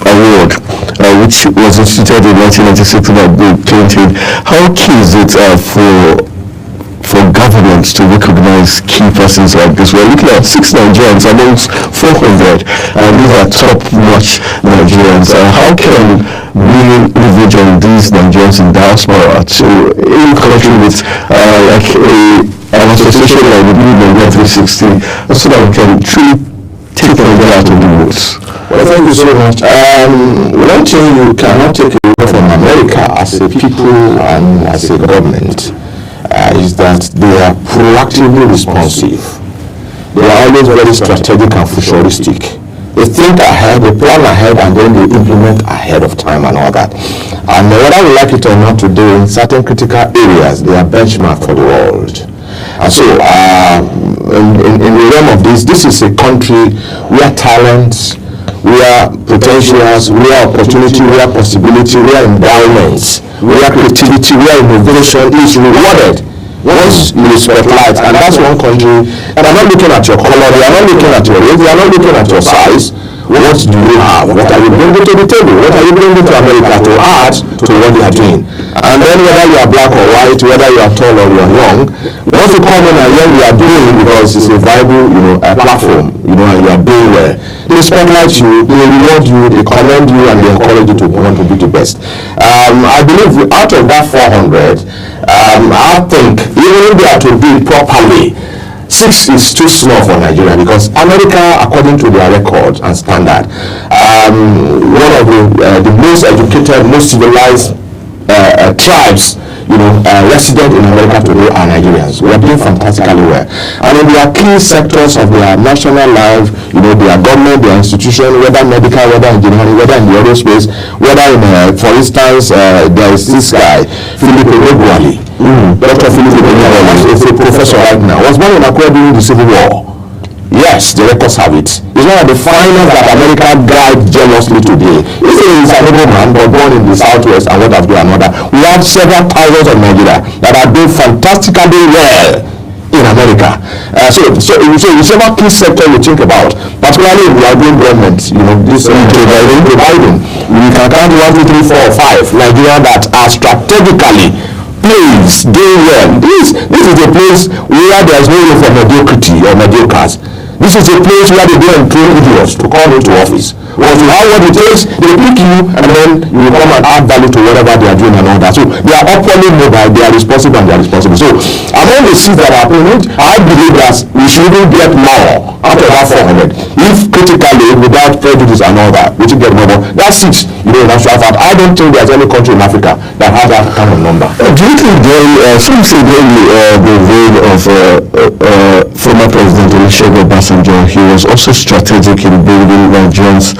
award, which was instituted in 1996 by Bill Clinton. How key is it for governments to recognize key persons like this? We're looking at 6 Nigerians amongst 400, and these are top-notch Nigerians. How can we leverage on these Nigerians in diaspora to in country with an association like the Blue Nigeria 360, so that we can truly take Nigeria out of the woods? Well, thank you so much. One thing you cannot take away from America as a people and as a government is that they are proactively responsive. They are always very strategic and futuristic. They think ahead, they plan ahead, and then they implement ahead of time and all that. And whether we like it or not today, in certain critical areas, they are benchmark for the world. And so, in the realm of this is a country where talents, where potentials, where opportunity, where possibility, where endowments, where creativity, where innovation is rewarded once you spotlight. And that's one country. And I'm not looking at your color, they are not looking at your race, they are not looking at your size. What do you have? What are you bringing to the table? What are you bringing to America to add to what they are doing? And then whether you are black or white, whether you are tall or you are young, once you come in and learn we are doing, because it's a viable, platform, and you are doing well, they spotlight you, they reward you, they commend you, and they encourage you to want to be the best. I believe out of that 400, I think even if they are to do it properly, 6 is too small for Nigeria, because America, according to their record and standard, one of the most educated, most civilized tribes, resident in America today are Nigerians. We are doing fantastically well. And in their key sectors of their national life, their government, their institution, whether medical, whether engineering, whether in the aerospace, whether in, for instance, there is this guy, Philip Oguali. Dr. Philip Oguali is a professor right now. Was born in Akure during the Civil War. Yes, the records have it. He's one of the finest that America guide jealously today. He's an able man, but born in the southwest and what have you another. We have several thousands of Nigeria that are doing fantastically well in America. So whichever key sector you think about, particularly if we are doing government, this providing, we can count 1, 2, 3, 4, 5 Nigeria that are strategically placed doing well. This is a place where there is no room for mediocrity or mediocres. This is a place where they don't train idiots to come into office. Once you have what it takes, they pick you, and then you will come and add value to whatever they are doing and all that. So they are upwardly mobile, they are responsible, and they are responsible. So among the seats that are appointed, I believe that we should even get more out of that 400. If critically, without prejudice and all that, we should get more. That's 6, in actual fact. I don't think there's any country in Africa that has that kind of number. Do you think some say the reign of former President Olusegun Obasanjo, he was also strategic in bringing Nigerians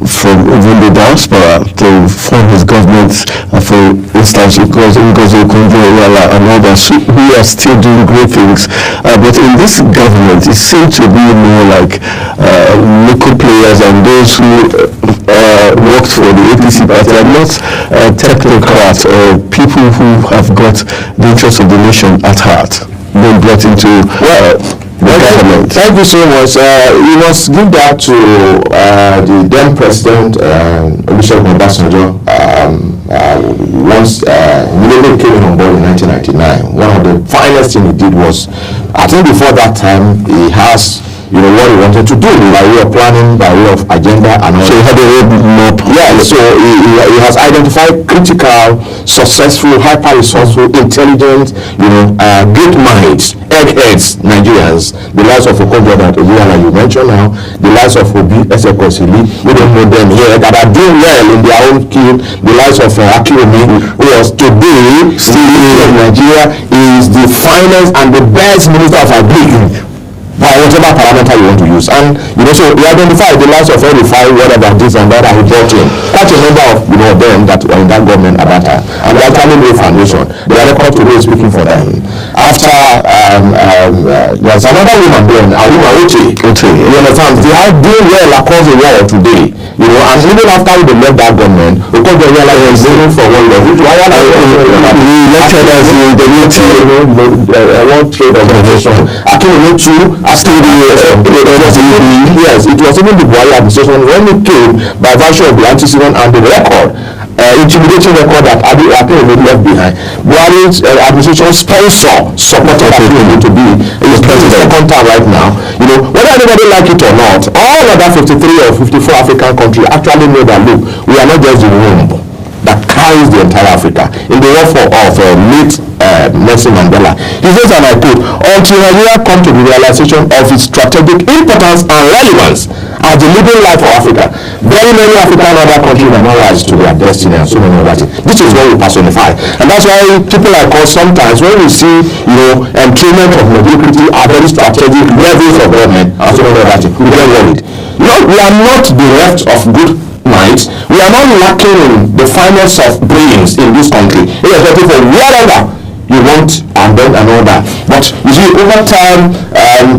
from even the diaspora to form his government, for instance, because Okonjo-Iweala and others who are still doing great things. But in this government, it seems to be more like local players and those who worked for the APC party are not technocrats or people who have got the interests of the nation at heart being brought into the government. Thank you so much. You must give that to the then President Olusegun Obasanjo. Once immediately came on board in 1999, one of the finest things he did was, I think before that time, he has what he wanted to do by way of planning, by way of agenda, and all. So he had a roadmap. Yeah, so he has identified critical, successful, hyper-resourceful, intelligent, great minds, eggheads, Nigerians, the likes of Okonjo that you mentioned now, the likes of Obi Ezekwesili, we don't know them here, that are doing well in their own field, the likes of Akiwumi, who was today still in Nigeria, is the finest and the best minister of agriculture by whatever parameter you want to use. And so he identified the likes of Erifai, whatever this and that, and he brought in quite a number of them that were in that government at that time, and they actually laid foundation. Their record today is speaking for them. After there's another woman there, Aluma Uche. You understand? They are doing well across the world today. And even after they left that government, because they realized they're going for one level. We lectured as the World Trade Organization. Actually, too. Yes, it was even the Buhari administration when it came by virtue of the antecedent and the record, intimidating record that Akinwumi left behind. Buhari's administration supported Akinwumi to be his second time right now. Whether anybody like it or not, all other 53 or 54 African countries actually know that, look, we are not just the womb that carries the entire Africa. In the word of late Nelson Mandela, he says, and I quote, until Nigeria come to the realization of its strategic importance and relevance as the leading light for Africa, very many African other countries will not rise to their destiny and so many other things. This is what we personify. And that's why people like us sometimes, when we see, entrainment of mediocrity at very strategic levels of government and so many other things, we get worried. We are not bereft of good minds. We are not lacking in the finest of brains in this country, irrespective of whatever you want and all that. But you see, over time,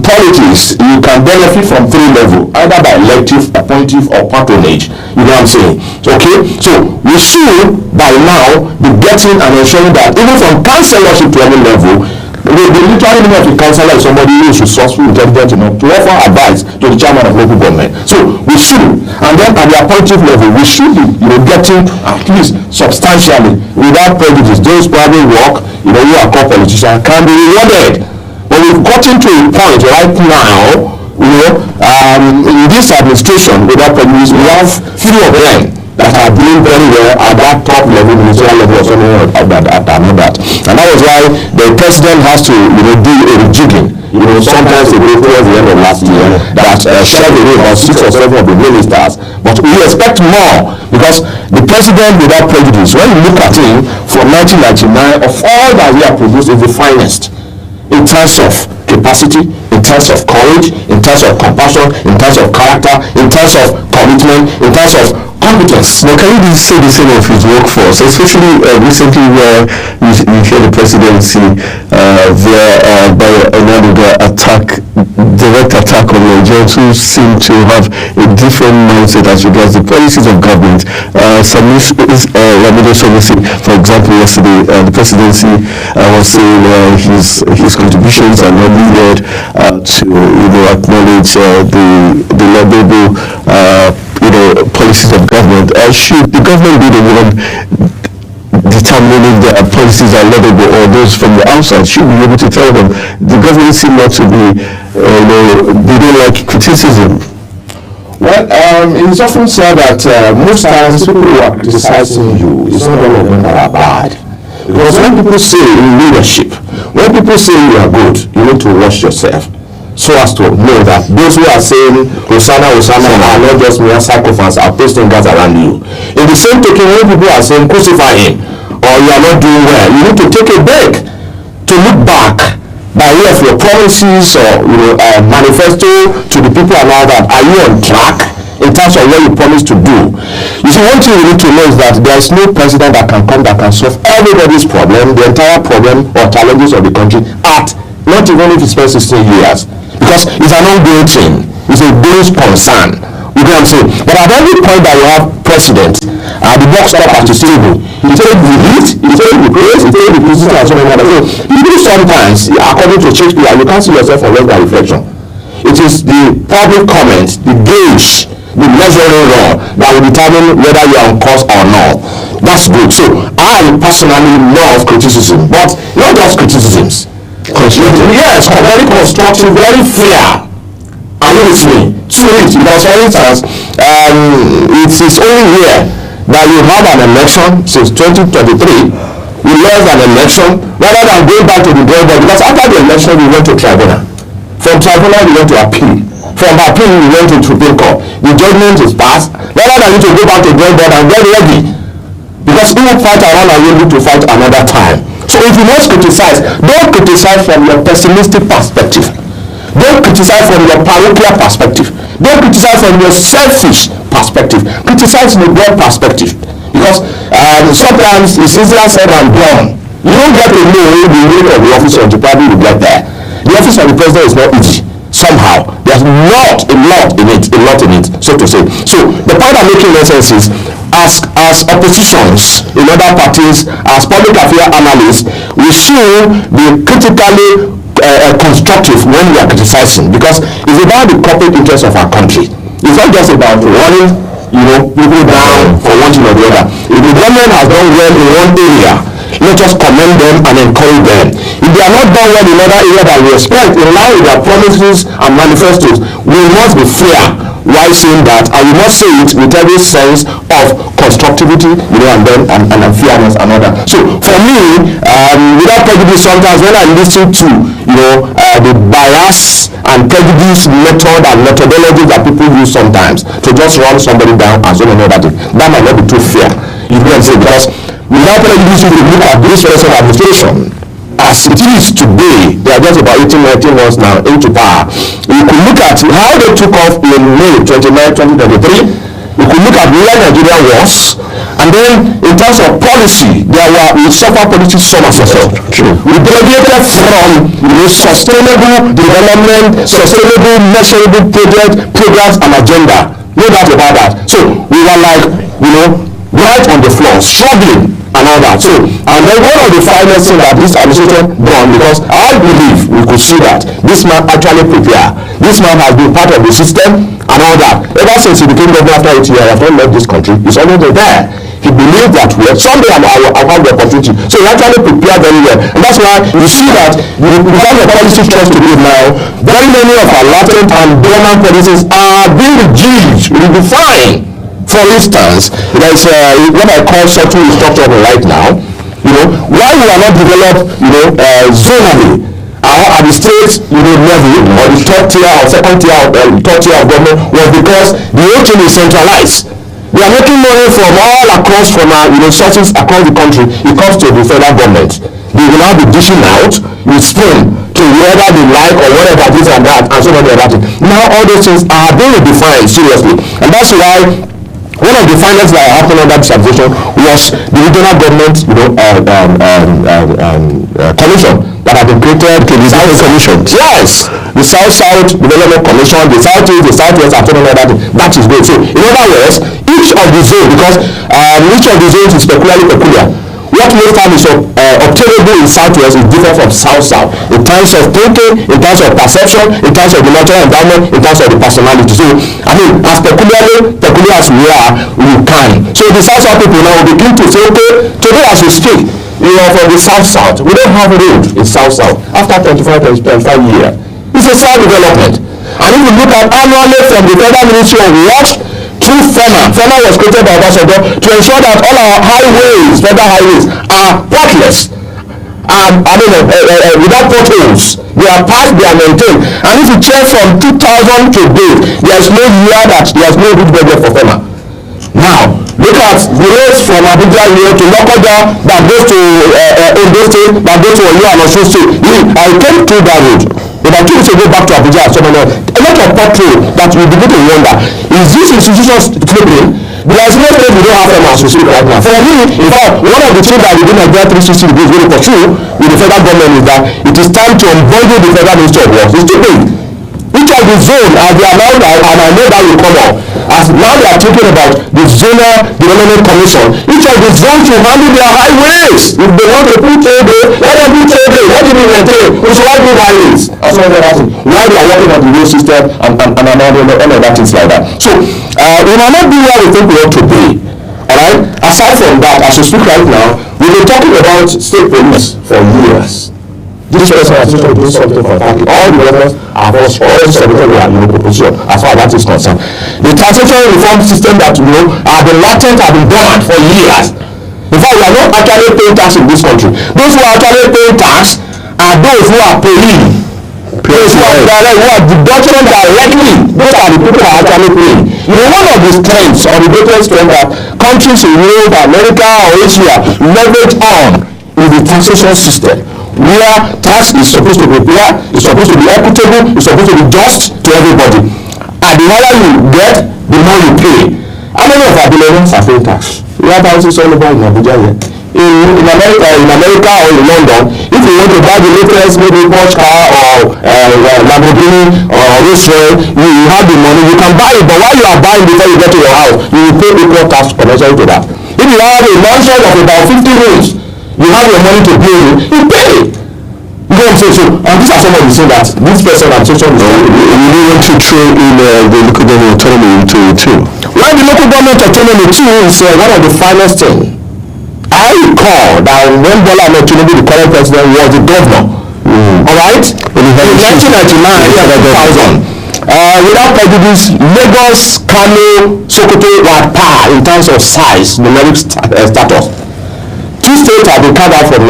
politics, you can benefit from three levels, either by elective, appointive, or patronage. You know what I'm saying? Okay, so we should by now be getting and ensuring that even from councillorship to any level, the literally meaning of a councillor is somebody who is resourceful, intelligent enough to offer advice to the chairman of local government. So we should, and then at the appointive level, we should be getting at least substantially, without prejudice, those probably work, who are called politicians, can be rewarded. But we've gotten to a point right now, in this administration, without prejudice, we have few of them that are doing very well at that top level, ministerial level, or something like that. And that was why the president has to, do a rejigging. Sometimes they go towards the end of last year that shed away about 6 or 7 of the ministers. But we expect more, because the president, without prejudice, when you look at him from 1999, of all that he has produced, is the finest in terms of capacity, in terms of courage, in terms of compassion, in terms of character, in terms of commitment, in terms of competence. Now, can you say the same of his workforce, especially recently where you hear the presidency by another direct attack on Nigerians who seem to have a different mindset as regards the policies of government. For example, yesterday the presidency was saying his contributions are not needed to acknowledge the laudable policies of government. Should the government be the one determining if their policies are laudable, or those from the outside should be able to tell them? The government seem not to be, they don't like criticism. Well, it's often said that most times people who are criticizing you, it's not all of them that are bad. Because when people say in leadership, when people say you are good, you need to watch yourself, so as to know that those who are saying Hosanna, Hosanna are not just mere sycophants, are pasting gas around you. In the same token, when people are saying crucify him, or you are not doing well, you need to take a break to look back by way of your promises or manifesto to the people and all that. Are you on track in terms of what you promised to do? You see, one thing you need to know is that there is no president that can come that can solve everybody's problem, the entire problem or challenges of the country at not even if it spends 16 years. Because it's an ongoing thing. It's a going concern. You know what I'm saying? But at every point that you have president, the box stop at his table, he takes the heat, he takes the praise, he takes the criticism, and so many other things. So you do sometimes, according to Shakespeare, you can't see yourself for less by reflection. It is the public comment, the gauge, the measuring rod that will determine whether you are on course or not. That's good. So I personally love criticism, but not just criticisms. Yes, very constructive, very fair, Are you with me? To it, because for instance, it's only here that you have an election since 2023. We lost an election rather than going back to the drawing board, because after the election we went to tribunal. From tribunal we went to appeal. From appeal we went to Supreme Court. The judgment is passed. Rather than you to go back to the drawing board and get ready, because you will fight around and you need to fight another time. So if you must criticize, don't criticize from your pessimistic perspective. Don't criticize from your parochial perspective. Don't criticize from your selfish perspective. Criticize from the broad perspective. Because sometimes it's easier said than done. You don't get to know the weight of the office of the party you get there. The office of the president is not easy. Somehow there's not a lot in it, so to say. So the point I'm making in essence is, as oppositions in other parties, as public affairs analysts, we should be critically constructive when we are criticizing, because it's about the corporate interests of our country. It's not just about running, people down for one thing or the other. If the government has done well in one area, let us commend them and encourage them. If they are not done well in another area that we expect, in line with their promises and manifestos, we must be fair while saying that, and we must say it with every sense of constructivity, and fairness and all that. So for me, without prejudice, sometimes when I listen to the bias and prejudice method and methodology that people use sometimes to just run somebody down and so on and that might not be too fair. You know what I'm saying? Because without prejudice, if you look at this present administration as it is today, they are just about 18-19 months now into power. You could look at how they took off in May 29, 2023. You could look at where Nigeria was, and then in terms of policy, we suffered policy somersault. We deviated from sustainable development, sustainable measurable programs and agenda. No doubt about that. So we were like, right on the floor, struggling and all that. So, and then one of the finest things that this administration done, because I believe we could see that this man actually prepared. This man has been part of the system and all that. Ever since he became governor after 8 years, I have not left this country. He's always there. He believed that someday I'll have the opportunity. So he actually prepared very well. And that's why you see that because the policy choice to do now, very many of our latent and dormant policies are being redefined. For instance, there is what I call subtle restructuring right now. Why we are not developed, zonally at the state level or the third tier or second tier or third tier of government was because the whole thing is centralized. We are making money from all across sources across the country. It comes to the federal government. They will now be dishing out with spoon to whether they like or whatever this and that and so on and that. Now all those things are being defined seriously, and that's why one of the findings that happened under this administration was the regional government commission that had been created. The South Commission. Yes, the South Development Commission, the Southeast, the Southwest, and so on and that. That is good. So in other words, each of the zones, because each of the zones is peculiar. What most time is obtainable in Southwest is different from South. In terms of thinking, in terms of perception, in terms of the natural environment, in terms of the personality. So, as peculiar as we are, we can. So the South people now will begin to say, okay, today as we speak, we are from the South. We don't have road in South. After 25 years, it's a South development. And if you look at annually from the Federal Ministry of Works, through FEMA was created by Obasanjo to ensure that all our highways, federal highways, are portless. Without potholes. They are passed, they are maintained. And if you check from 2000 to date, there is no year that there is no good budget for FEMA. Now, look at the roads from Abuja here to Lokoja that goes to Ondo State, that goes to Oyo and Osun State. I came through that road. About 2 weeks ago back to Abuja, a lot of patrol that we begin to wonder, is this institution flipping? There is no place we don't have them as we speak right now. For me, in fact, one of the things that we do Nigeria 360 degrees really pursue with the federal government is that it is time to unbundle the Federal Ministry of Works. It's too big. Each of the zone, as they are now, and I know that will come up, as now they are talking about the Zonal Development Commission, each of the zones should handle their highways. If they want to put trade, let them put trade. What do you maintain? We should all do highways. That's what they're asking. Why they are working on the road system and all of that things like that. So, we might not be where we think we ought to be. Alright? Aside from that, as we speak right now, we've been talking about state police for years. this person has to do something for family. All the governors have already submitted their proposition as far as that is concerned. The taxation reform system that have been latent, have been dormant for years. In fact, we are not actually paying tax in this country. Those who are actually paying tax are those who are paying. Those who are deduction directly. Those are the people who are actually paying. One of the strengths or the greatest strength that countries in Europe, America, or Asia leverage on is the taxation system, where tax is supposed to be fair, it's supposed to be equitable, it's supposed to be just to everybody. And the higher you get, the more you pay. How many of our billionaires are paying tax? We have houses all over in Abuja here. In America or in London, if you want to buy the latest maybe Porsche car or Lamborghini or Rolls-Royce, you have the money, you can buy it, but while you are buying before you get to your house, you will pay equal tax commensurate to that. If you have a mansion of about 50 rooms, you have your money to pay, you pay. You know what I'm saying? So, and these are some of the things that this person and social you want to throw in the local government autonomy into it too. Well, the local government autonomy too is one of the finest things. I recall that when Bola Ahmed Tinubu, the current president, was the governor, all right, in 1999, 2000, without prejudice, Lagos, Kano, Sokoto were at par in terms of size, numeric status. Two states have been carved out from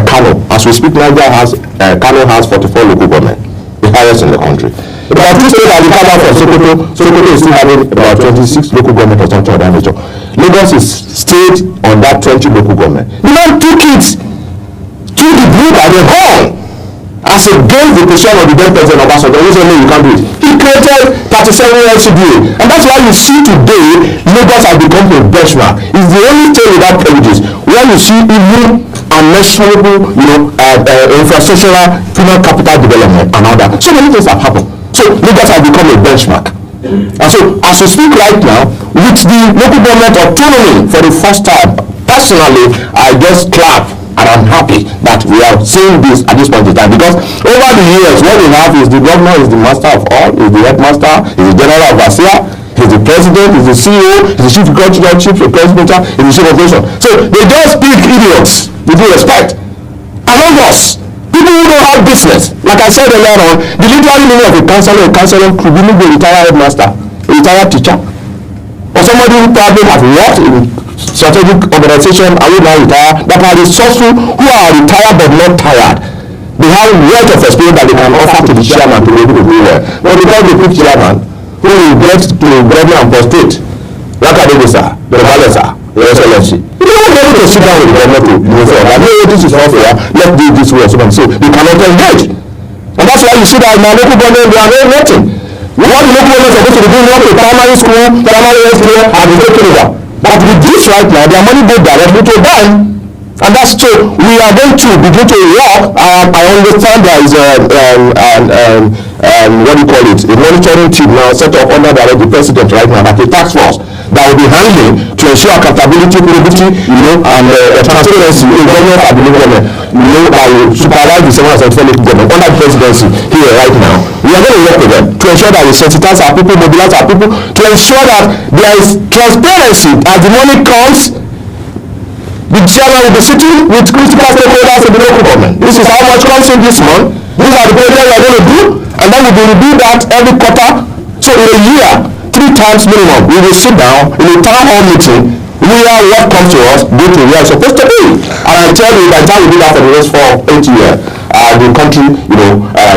Kano. As we speak, Kano has 44 local government, the highest in the country. About two states have been carved out from Sokoto. Sokoto is still having about 26 local government or something of that nature. Lagos is stayed on that 20 local government. The man took it to the group and the hall as against the position of the then president of Obasanjo, who said no, you can't do it. He created 37 LCDA, and that's why you see today Lagos has become a benchmark. It's the only state without prejudice where you see even unmeasurable, infrastructural, human capital development and all that. So many things have happened. So Lagos has become a benchmark. And so, as we speak right now, with the local government autonomy for the first time, personally, I just clap and I'm happy that we are seeing this at this point in time, because over the years, what we have is the governor is the master of all, is the headmaster, is the general overseer, is the president, is the CEO, is the chief executive, chief president, is the chief operation. So they just pick idiots with due respect among us. People who don't have business, like I said earlier on, the literal meaning of a counselor could be a retired headmaster, a retired teacher, or somebody who probably has worked in strategic organization and who now retire, that are resourceful, who are retired but not tired. They have wealth of experience that they can offer to the chairman to be able to do well. But because they pick chairman who will get to government and prostrate, like I did, sir, the Revalesa, the Excellency. You don't want to sit down with the government to say, I know this is not fair, let's do this way or something. So they cannot engage. And that's why you see that in our local government they are doing nothing. What the local government is supposed to be doing, to primary school, primary health care, and the taking over. But with this right now, their money goes directly to them. And that's true. We are going to begin to work. I understand there is what do you call it, a monitoring team now set up under the president right now, like a task force that will be handling to ensure accountability, credibility, and transparency in government and the local government. I will supervise the 774 local government under the presidency here right now. We are going to work with them to ensure that we sensitize our people, mobilize our people, to ensure that there is transparency as the money comes. The chairman will be sitting with critical stakeholders in the local government. This is how much comes in this month. These are the projects we are going to do, and then we will review that every quarter. So in a year, 3 times minimum, we will sit down in a town hall meeting where what comes to us go to where it's supposed to be. And I tell you, by the time we do that for the next 4-8 years, the country,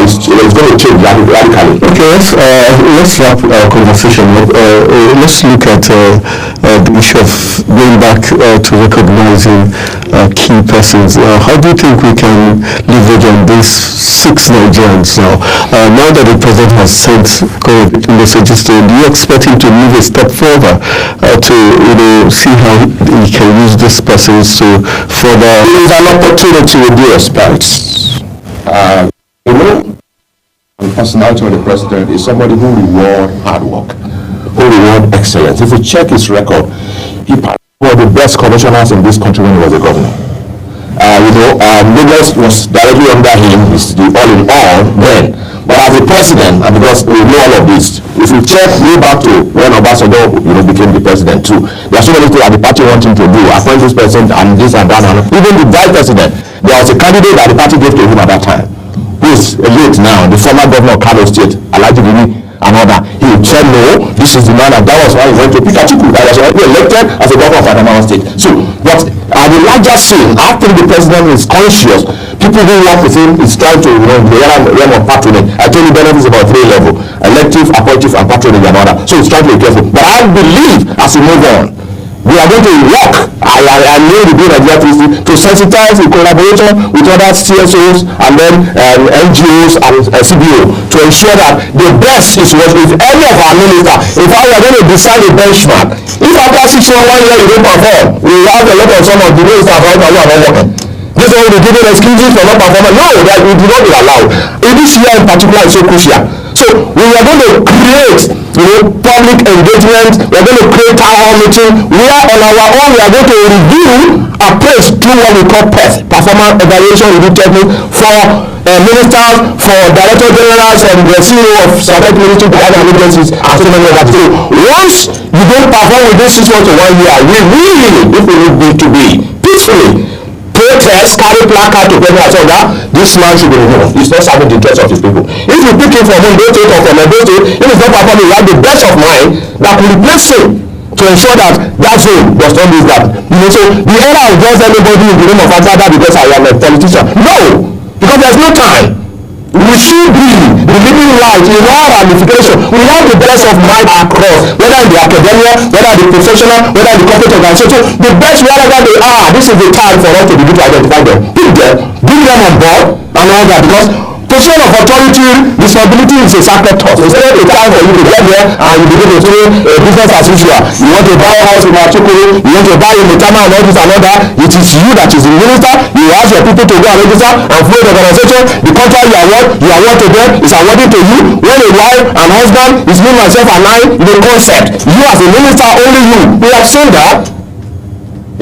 is going to change radically. Okay, let's wrap our conversation up. Let's look at the issue of going back to recognizing key persons. How do you think we can leverage on these 6 Nigerians now? Now that the president has sent messages to him, do you expect him to move a step further to see how he can use these persons to further? There is an opportunity with due respect. The personality of the president is somebody who reward hard work, who reward excellence. If you check his record, he was one of the best commissioners in this country when he was a governor. Lagos was directly under him, the all in all then. But as a president, and because we know all of this, if you check way back to when Obasanjo, became the president too, there are so many things that the party wanting to do, appoint this president and this and that, and even the vice president. There was a candidate that the party gave to him at that time, who is late now, the former governor of Kano State, Alhaji Rimi, another. He said no, this is the man, and that was why he went to Peter Chukwu, that was elected as a governor of Adamawa State. So, but at the larger scene, after the president is conscious, people who like the thing is trying to, the realm of patronage. I told you benefits about 3 levels: elective, appointive, and patronage and other. So it's trying to be careful. But I believe as we move on, we are going to work, I know the Green Nigeria 360, to sensitize in collaboration with other CSOs and then NGOs and CBO to ensure that the best is what if any of our ministers, in fact we are going to decide a benchmark. If after 6 months, 1 year you don't perform, we have a lot of some of the ministers who are not working. This one will be given excuses for not performing. No, that we do not be allowed. In this year in particular is so crucial. So we are going to create, public engagement. We are going to create town hall meeting where on our own we are going to review, appraise through what we call PEF, performance evaluation review technique, for ministers, for director generals and the CEO of select military agencies and so many other things. Once you don't perform within 6 months to 1 year, we really, if we need to be peacefully, protest, carry placard to people and say that this man should be removed. He's not serving the interest of his people. If you pick him from Ondo State or from Edo State, if he's not performing, you have the best of mind that will replace him to ensure that that zone does not lose that. So the era of just anybody in the name of Agbada because I am a politician. No, because there's no time. We should be the living light in all ramifications. We have the best of mind across, whether in the academia, whether the professional, whether the corporate organization. The best wherever they are, this is the time for us to begin to identify them. Pick them, bring them on board and all that, because position of authority, responsibility is a sacred trust. It's not a time for you to get there and you begin to say business as usual. You want to buy a house in Achukwu, you want to buy in Mutama and all this and all that. It is you that is the minister. You ask your people to go and register and follow the organization. The contract you award to them is awarded to you. When a wife and husband is me, myself and I, the concept. You as a minister, only you. We have seen that.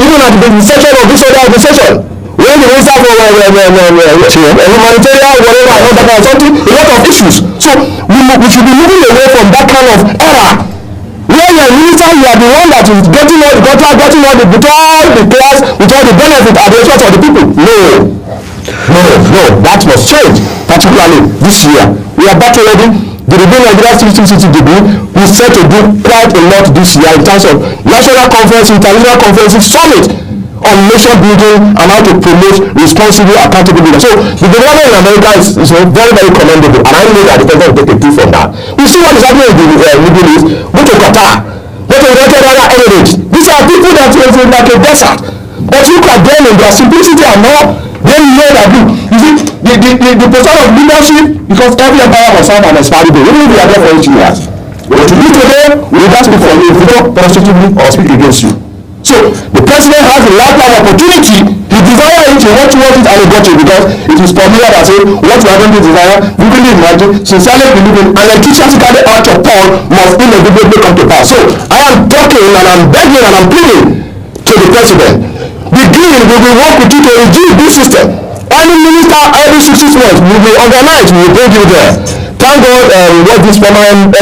Even at the section of this other organization. When the minister for humanitarian, whatever, or something, a lot of issues. So we should be moving away from that kind of era. Where you are a minister, you are the one that is getting all the contract, getting all the class, with all the benefit at the expense of the people. No, that must change. Particularly this year, we are battle ready. The Rebuild Nigeria 360 degree, we set to do quite a lot this year in terms of national conference, international conferences, summit on nation building and how to promote responsible, accountable leadership. So the development in America is very, very commendable, and I know that the president will take a cue from that. We see what is happening in the Middle East. Go to Qatar, go to United Arab Emirates. These are people that are like a desert, but look at them in their simplicity and all. Then you know that you see the position of leadership, because every empire must have an expiry date. Even if we are there for 8 years, what you do today, we will not speak for you if you talk positively or speak against you. So the president has a lifetime opportunity. He desired it, he wants it, and he got it, because it is familiar that say what you are going to desire, we really imagine, sincerely believe in, and enthusiastically act upon must inevitably come to pass. So I am talking and I'm begging and I'm pleading to the president. Begin, we will work with you to reduce this system. Any minister every 6 months will be organized, we will bring you there. Thank God what this former MD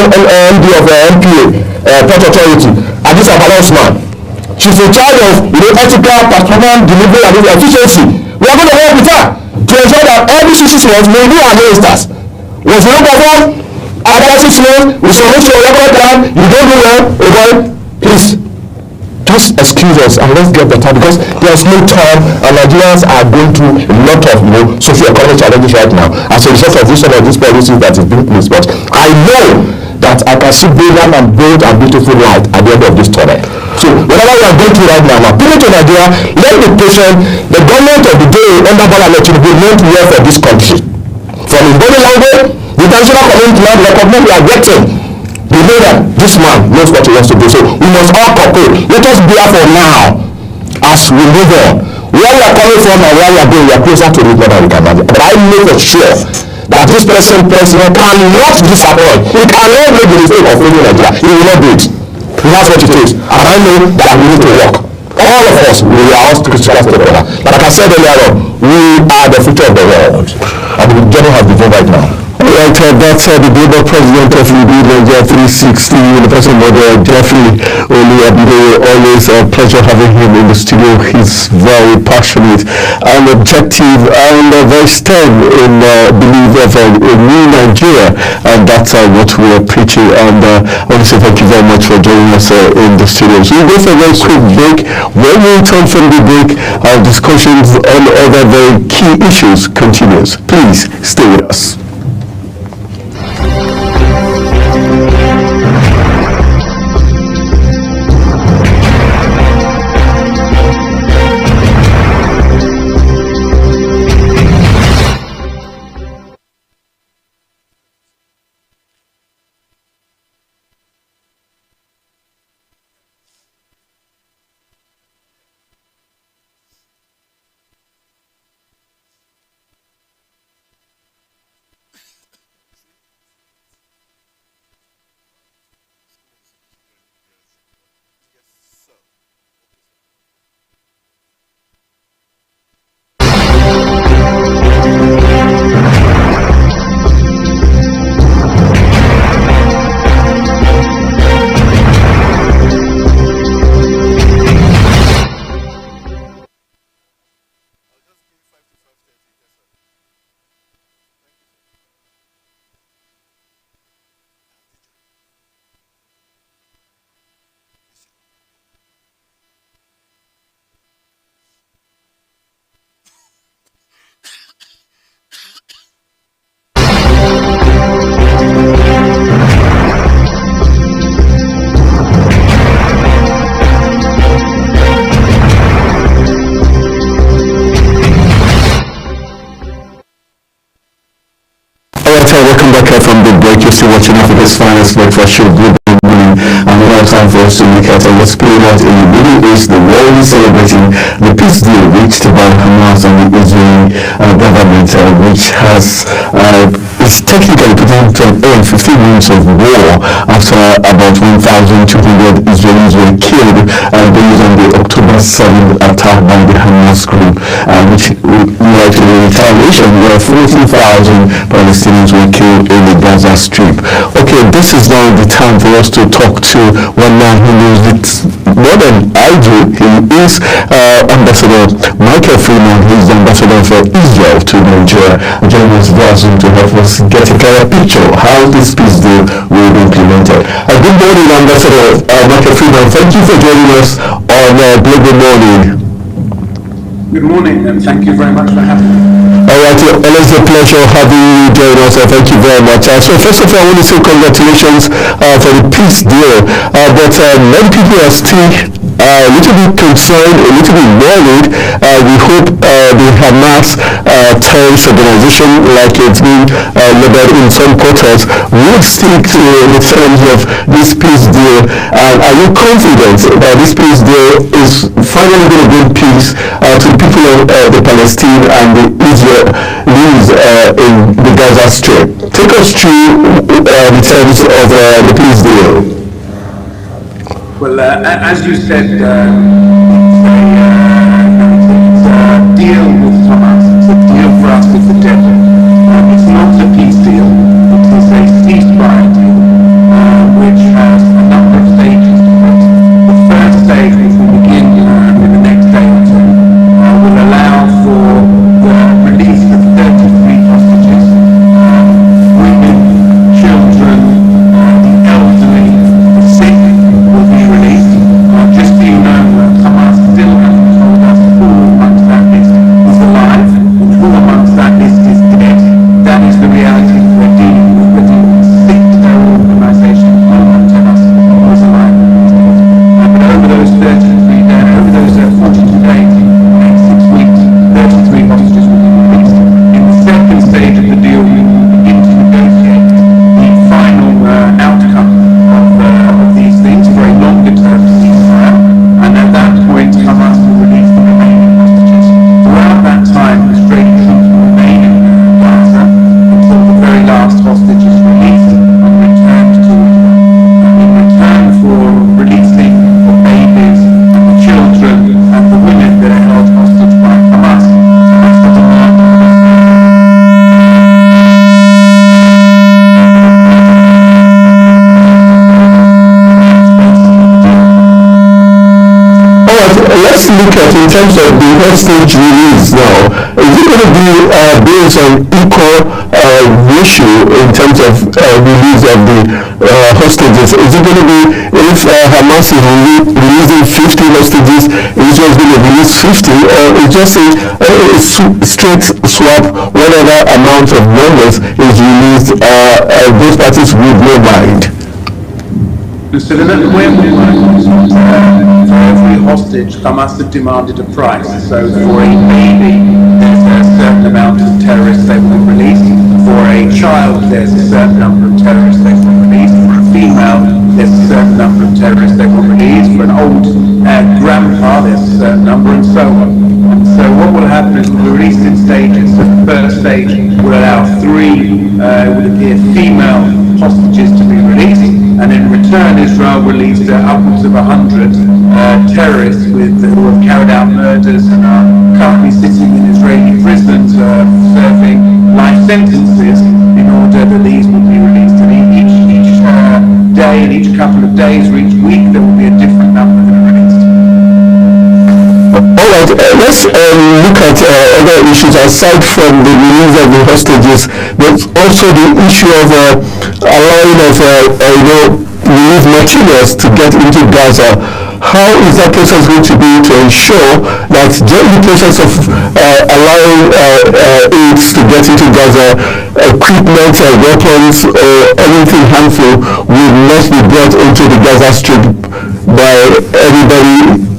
of MPA, Port Authority, Addis Ababa man. She's in charge of ethical, performance, delivery, and efficiency. We are going to work with her to ensure that every 6 months we do our ministers. Once you don't perform, after 6 months, we submit to your record plan, you don't do well, please, just excuse us and let's get better, because there's no time and Nigerians are going through a lot of socio-economic challenges right now as a result of this policies that is being placed. But I know that I can see brilliant and bold and beautiful light at the end of this tunnel. So whatever we are going through right now, appealing to Nigeria, let the patient, the government of the day under Bola Tinubu meant well for this country. From his body language, the international community now recognize we are getting. We know that this man knows what he wants to do. So we must all cooperate. Let us be for now as we move on. Where we are coming from and where we are going, we are closer to it more than we can imagine. But I know for sure that this president cannot disappoint. He cannot make the mistake of failing Nigeria. He will not do it. That's what it is. And I know that we need to work. All of us, we are all Christians together. Like I said earlier on, we are the future of the world. And we don't have the vote right now. right, that's the global president of Nigeria 360, the person Jeffrey Oluwabide. Always a pleasure having him in the studio. He's very passionate and objective and very stern in belief of a new Nigeria, and that's what we are preaching. And I want to say thank you very much for joining us in the studio. So we'll go for a very quick break. When we return from the break, our discussions on other very key issues continues. Please stay with us. Welcome back from the break. You're still watching Africa's finest breakfast show, Globalmorning, and now time for us to look at what's playing out in the Middle East. The world is celebrating the peace deal reached by Hamas and the Israeli government, which has is technically putting to an end 15 months of war after about 1,200 Israelis were killed based on the October 7th attack by the Hamas group, which led to the retaliation where 40,000 Palestinians were killed in the Gaza Strip. Okay, this is now the time for us to talk to one man who knows it more than I do. He is Ambassador Michael Freeman. He's the ambassador for Israel to Nigeria. Joining us via Zoom to help us get a clearer picture of how this peace deal will be implemented. Good morning, Ambassador Michael Freeman. Thank you for joining us on Global Morning. Good morning, and thank you very much for having me. All right, always a pleasure having you join us. Thank you very much. So first of all, I want to say congratulations for the peace deal. But many people are still a little bit concerned, a little bit worried. We hope the Hamas terrorist organization, like it's been labeled in some quarters, would stick to the terms of this peace deal. Are you confident that this peace deal is finally going to bring peace to the people of the Palestine and the Israelis in the Gaza Strip? Take us through the terms of the peace deal. Well, as you said, it's a deal with Hamas. It's a deal for us with the devil. It's not a peace deal. It is a ceasefire deal, which has a number of stages to it. The first stage, which will begin in the next day or two, will allow for the release of 33 hostages, women, children, the elderly, the sick will be released. Just so you know, let's look at in terms of the hostage release now. Is it going to be based on equal ratio in terms of release of the hostages? Is it going to be if Hamas is releasing 50 hostages, Israel is going to release 50, or it's just a straight swap? Whatever amount of numbers is released, those parties would no mind. So the way we work is for every hostage, Hamas have demanded a price. So for a baby, there's a certain amount of terrorists they will release. For a child, there's a certain number of terrorists they will release. For a female, there's a certain number of terrorists they will release. For an old grandpa, there's a certain number, and so on. So what will happen is we'll release in stages. So the first stage will allow 3, it would appear, female hostages to be released, and in return Israel released upwards of 100 terrorists who have carried out murders and are currently sitting in Israeli prisons serving life sentences in order that these will be released. And each day, in each couple of days or each week, there will be a different number that are released. Alright, let's look at other issues aside from the release of the hostages. There's also the issue of allowing of release materials to get into Gaza. How is that process going to be to ensure that during the process of allowing aids to get into Gaza, equipment or weapons or anything harmful will not be brought into the Gaza Strip by anybody?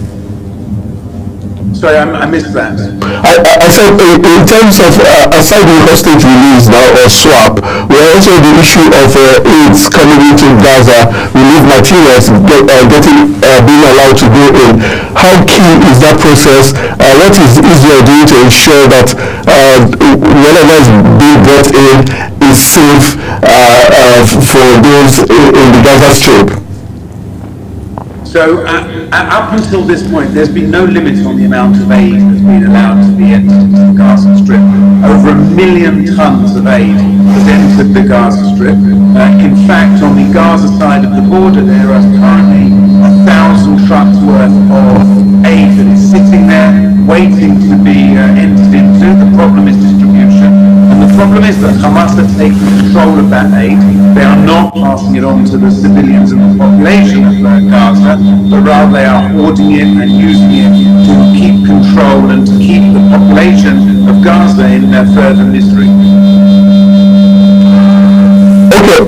Sorry, I missed that. I said in terms of aside the hostage release now or swap, we also the issue of aids coming into Gaza, relief materials being allowed to go in. How key is that process? What is Israel doing to ensure that whatever is being brought in is safe for those in the Gaza Strip? So up until this point, there's been no limit on the amount of aid that's been allowed to be entered into the Gaza Strip. Over 1 million tons of aid has entered the Gaza Strip. In fact, on the Gaza side of the border, there are currently 1,000 trucks worth of aid that is sitting there, waiting to be entered into. The problem is distribution. And the problem is that Hamas are taking control of that aid. They are not passing it on to the civilians and the population of Gaza, but rather they are hoarding it and using it to keep control and to keep the population of Gaza in further misery. Okay,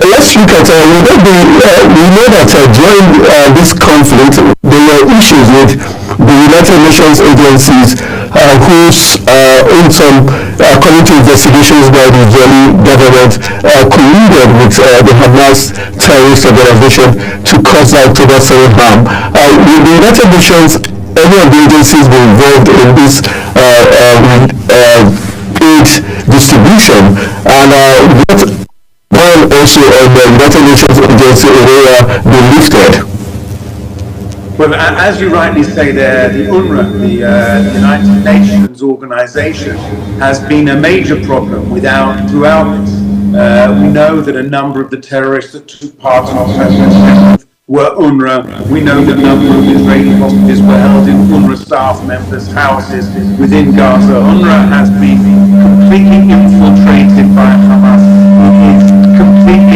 let's look at, we know that during this conflict, there were issues with the United Nations agencies whose, according to investigations by the Israeli government, colluded with the Hamas terrorist organization to cause the October 7th harm. Will the United Nations, any of the agencies be involved in this aid distribution, and what also on the United Nations agency area be lifted? Well, as you rightly say there, the UNRWA, the United Nations organization, has been a major problem throughout this. We know that a number of the terrorists that took part in October 7th were UNRWA. We know that a number of Israeli hostages were held in UNRWA staff members' houses within Gaza. UNRWA has been completely infiltrated by Hamas. It is completely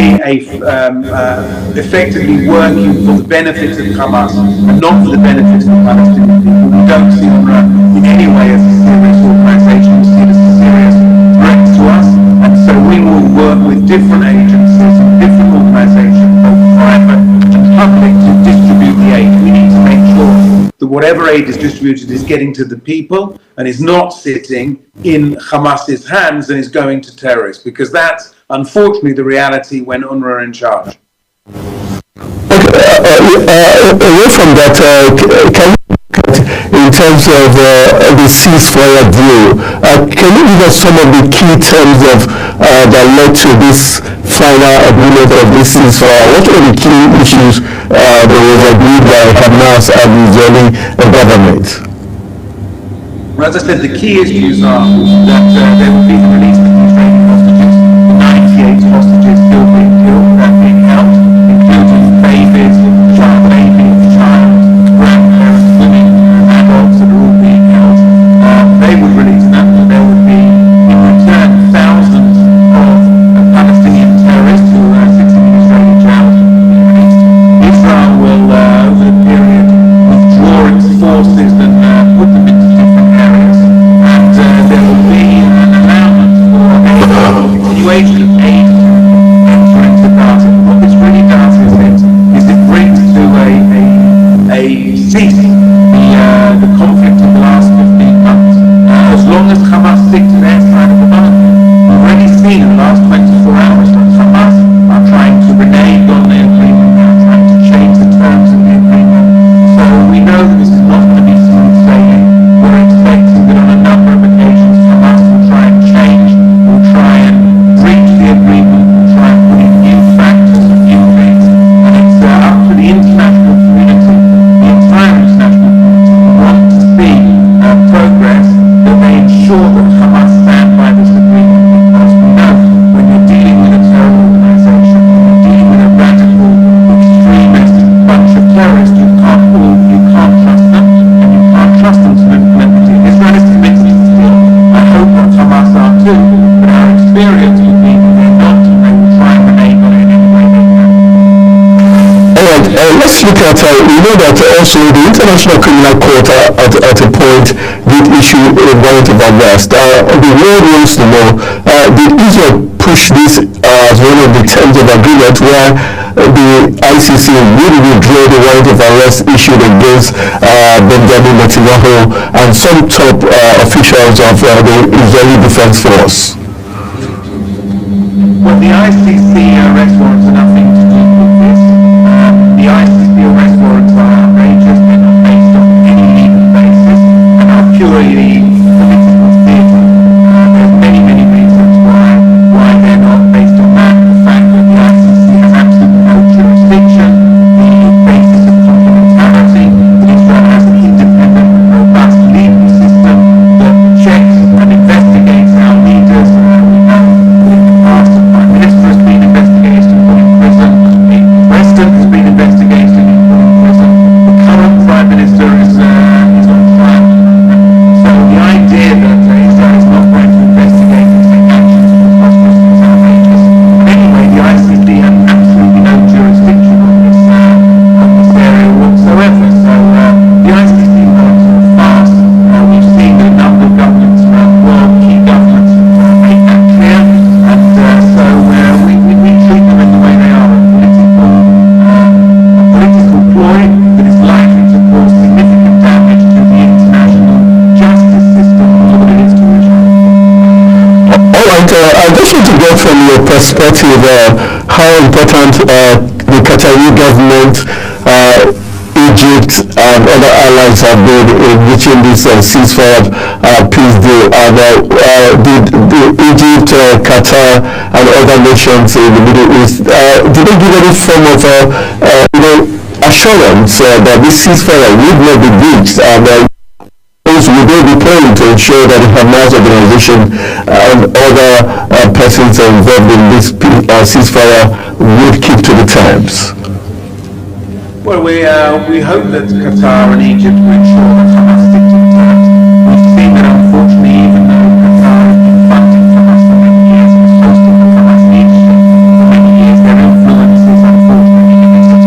effectively working for the benefit of Hamas and not for the benefit of the Palestinian people. We don't see UNRWA in any way as a serious organization. We see it as a serious threat to us, and so we will work with different agencies and different organizations, both private and public, to distribute the aid. We need to make sure that whatever aid is distributed is getting to the people and is not sitting in Hamas's hands and is going to terrorists, because that's unfortunately the reality when UNRWA are in charge. Away from that, can in terms of the ceasefire deal, can you give us some of the key terms that led to this final agreement of this ceasefire? What were the key issues that was agreed by Hamas and the Israeli government? Well, as I said, the key issues are that there will be the release of the Israeli hostages, the 98 hostages still being held, including babies, grandparents, women, long as Hamas stick to their side of the bargain. We've already seen in the last 24 hours that Hamas are trying to renege on the agreement, they're trying to change the terms of the agreement. So we know that this is not going to be smooth sailing. We're expecting that on a number of occasions Hamas will try and change, will try and breach the agreement, will try and put in new factors and new things. And it's up to the international community, the entire international community, who want to see progress, that they ensure that Hamas stand by this agreement, because we know when you're dealing with a terror organization, when you're dealing with a radical, extremist bunch of terrorists, you can't trust them, and you can't trust them to implement the deal. Israel is committed to the deal. I hope that Hamas are too, but our experience would be that they're not, and they will try and renege on it in any way they can. All right, let's look at, we know that also the International Criminal Court at a point did issue a warrant of arrest. The world wants to know, did Israel push this as one of the terms of agreement where the ICC will withdraw the warrant of arrest issued against Benjamin Netanyahu and some top officials of the Israeli Defense Force? Well, the ICC arrest warrants are nothing to do with this. The ICC arrest warrants are outrageous. They're not based on any legal basis and are purely political theatre. There's many, many reasons why they're not based on that. The fact that the ICC has absolutely no jurisdiction, the basis of complementarity, that Israel has an independent and robust legal system that checks and investigates our leaders. We know that in the past the Prime Minister has been investigated and put in prison, the President has been investigated and put in prison, the current Prime Minister is on trial. So the idea that Israel is not going to investigate and take action is preposterous and outrageous. And anyway, the ICC has absolutely no jurisdiction on this area whatsoever. So the ICC warrants are a farce. We've seen that a number of governments around the world, key governments, make that clear. And so we treat them in the way they are, a political ploy that is likely to cause significant damage to the international justice system more than it is to Israel. All right, I just want to get from your perspective how important the Qatari government, Egypt and other allies have been in reaching this ceasefire peace deal. And did Egypt, Qatar and other nations in the Middle East, did they give any form of assurance that this ceasefire would not be breached? And will they be playing to ensure that the Hamas organization and other persons involved in this ceasefire would keep to the terms? Well, we hope that Qatar and Egypt will ensure that Hamas stick to the terms. We've seen that unfortunately, even though Qatar has been funding Hamas for many years and has hosted the Hamas leadership for many years, their influence is unfortunately limited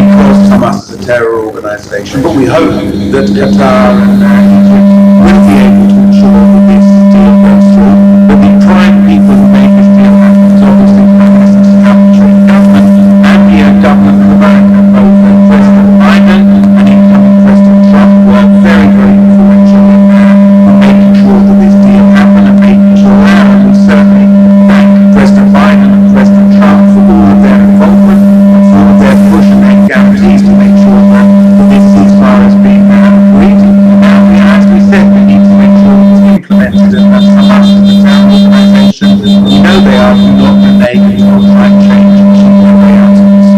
because Hamas is a terror organization. But we hope that Qatar and Egypt will be able to ensure that this deal goes through. But the prime people who made this deal happen is obviously Prime Minister Trump government and the government of America. Both President Biden and incoming President Trump were very, very influential in making sure that this deal happened and making sure that, and we certainly thank President Biden and President Trump for all of their involvement and for all of their push and their guarantees to make sure that this ceasefire has been agreed. Now, as we said, we need to make sure it's implemented and that Hamas is a terror organization. We know they are, do not renege and do not try and change and keep their way out of this.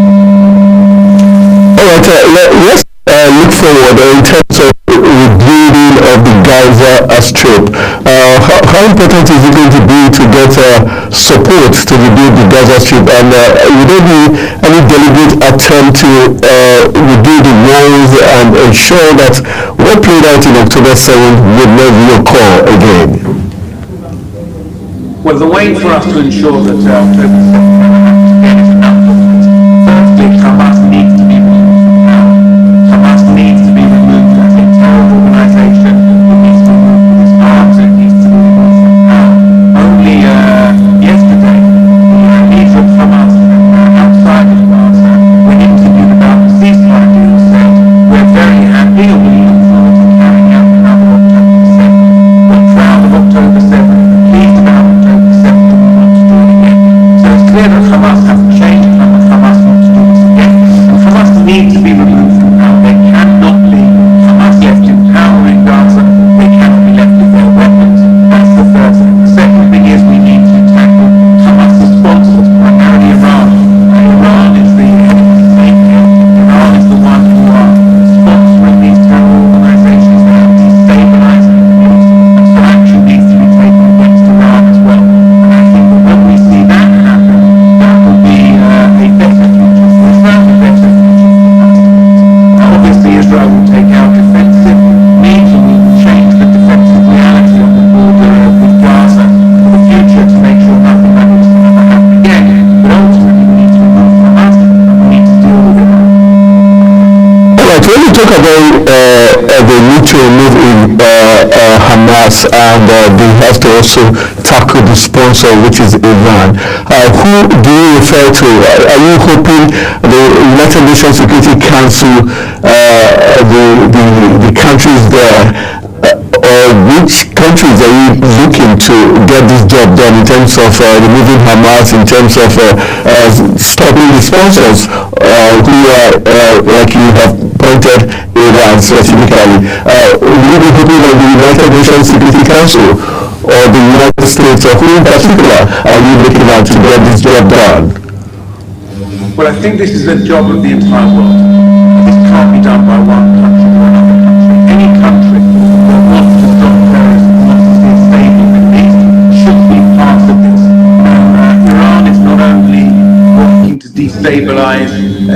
All right, let's look forward in terms of rebuilding of the Gaza Strip. How important is it going to be to get support to rebuild the Gaza Strip? And would there be any deliberate attempt to rebuild the walls and ensure that what played out in October 7th would not reoccur again? Well, the way for us to ensure that October 7th never happens again is a number of things. Firstly, Hamas needs to be removed from power. Hamas needs to be removed as a terror organization. It needs to be removed with its arms. It needs to be removed from power. Only yesterday, the leader of Hamas outside of Gaza, when interviewed about the ceasefire deal, said, "We're very happy and we look forward to carrying out another October 7th." talk about the need to remove Hamas, and they have to also tackle the sponsor, which is Iran. Who do you refer to? Are you hoping the United Nations Security Council, the countries there, or which countries are you looking to get this job done in terms of removing Hamas, in terms of stopping the sponsors who are, like you have pointed, Iran specifically? Will you be hoping on the United Nations Security Council or the United States, or who in particular are you looking at to get this job done? Well, I think this is a job of the entire world. This can't be done by one country or another country. Any country that wants to stop terrorism, wants to see a stable Middle East, should be part of this. Iran is not only working to destabilize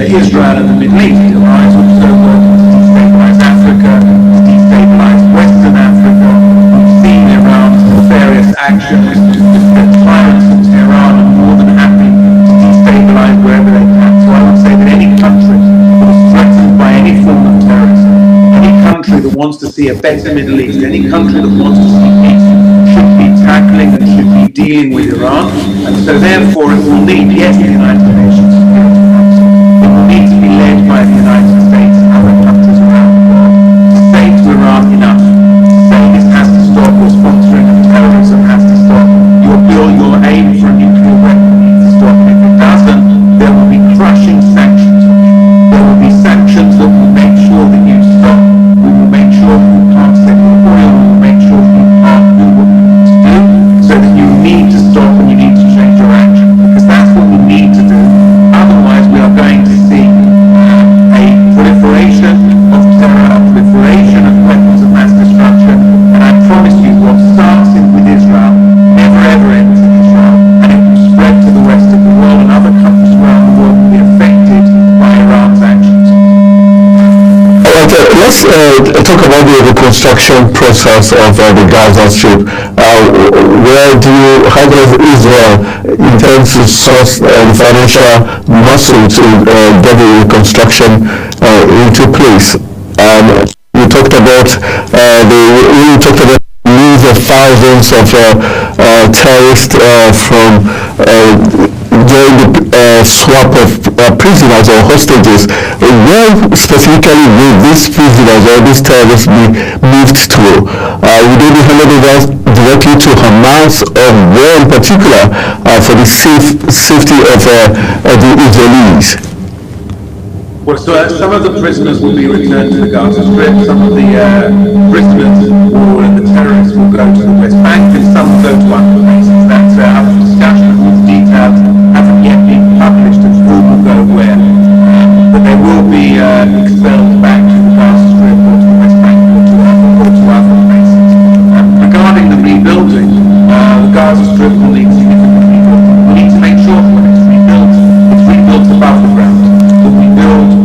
Israel and the Middle East, Iran is also working to destabilize Africa, to destabilize Western Africa. We've seen Iran's various actions. The tyrants in Tehran are more than happy to destabilize wherever they can. So I would say that any country that is threatened by any form of terrorism, any country that wants to see a better Middle East, any country that wants to see peace, should be tackling and should be dealing with Iran. And so therefore it will need, yes, the United Nations Security Council. It will need to be led by the United States and other countries around the world to say to Iran, enough. To say this has to stop, your sponsoring of terrorism has to stop, your aim for a nuclear weapon needs to stop. And if it doesn't, there will be crushing sanctions. There will be sanctions that will make sure that you stop. We will make sure that you can't sell your oil. We will make sure that you can't do what you need to do, so that you need to stop and you need to change your action, because that's what we need to do. Otherwise, we are going to see a proliferation of terror, a proliferation of weapons of mass destruction. And I promise you, what starts with Israel never ever ends in Israel, and it will spread to the rest of the world, and other countries around the world will be affected by Iran's actions. Let's talk about the reconstruction process of the Gaza Strip. How does Israel intend to source the financial muscle to get the reconstruction into place? We talked about the news of thousands of terrorists from during the swap of prisoners or hostages. Where specifically will these prisoners or these terrorists be moved to? Will they be handed over directly to Hamas, or where in particular for the safety of the Israelis? Well, so some of the prisoners will be returned to the Gaza Strip, some of the prisoners and the terrorists will go to the West Bank, and some will go to other places. That's up for discussion. All the details haven't yet been published as who will go where, but they will be expelled back to the Gaza Strip or to the West Bank or to other places. Regarding the rebuilding, the Gaza Strip will need significant rebuilding. We need to make sure that when it's rebuilt above the ground, that we build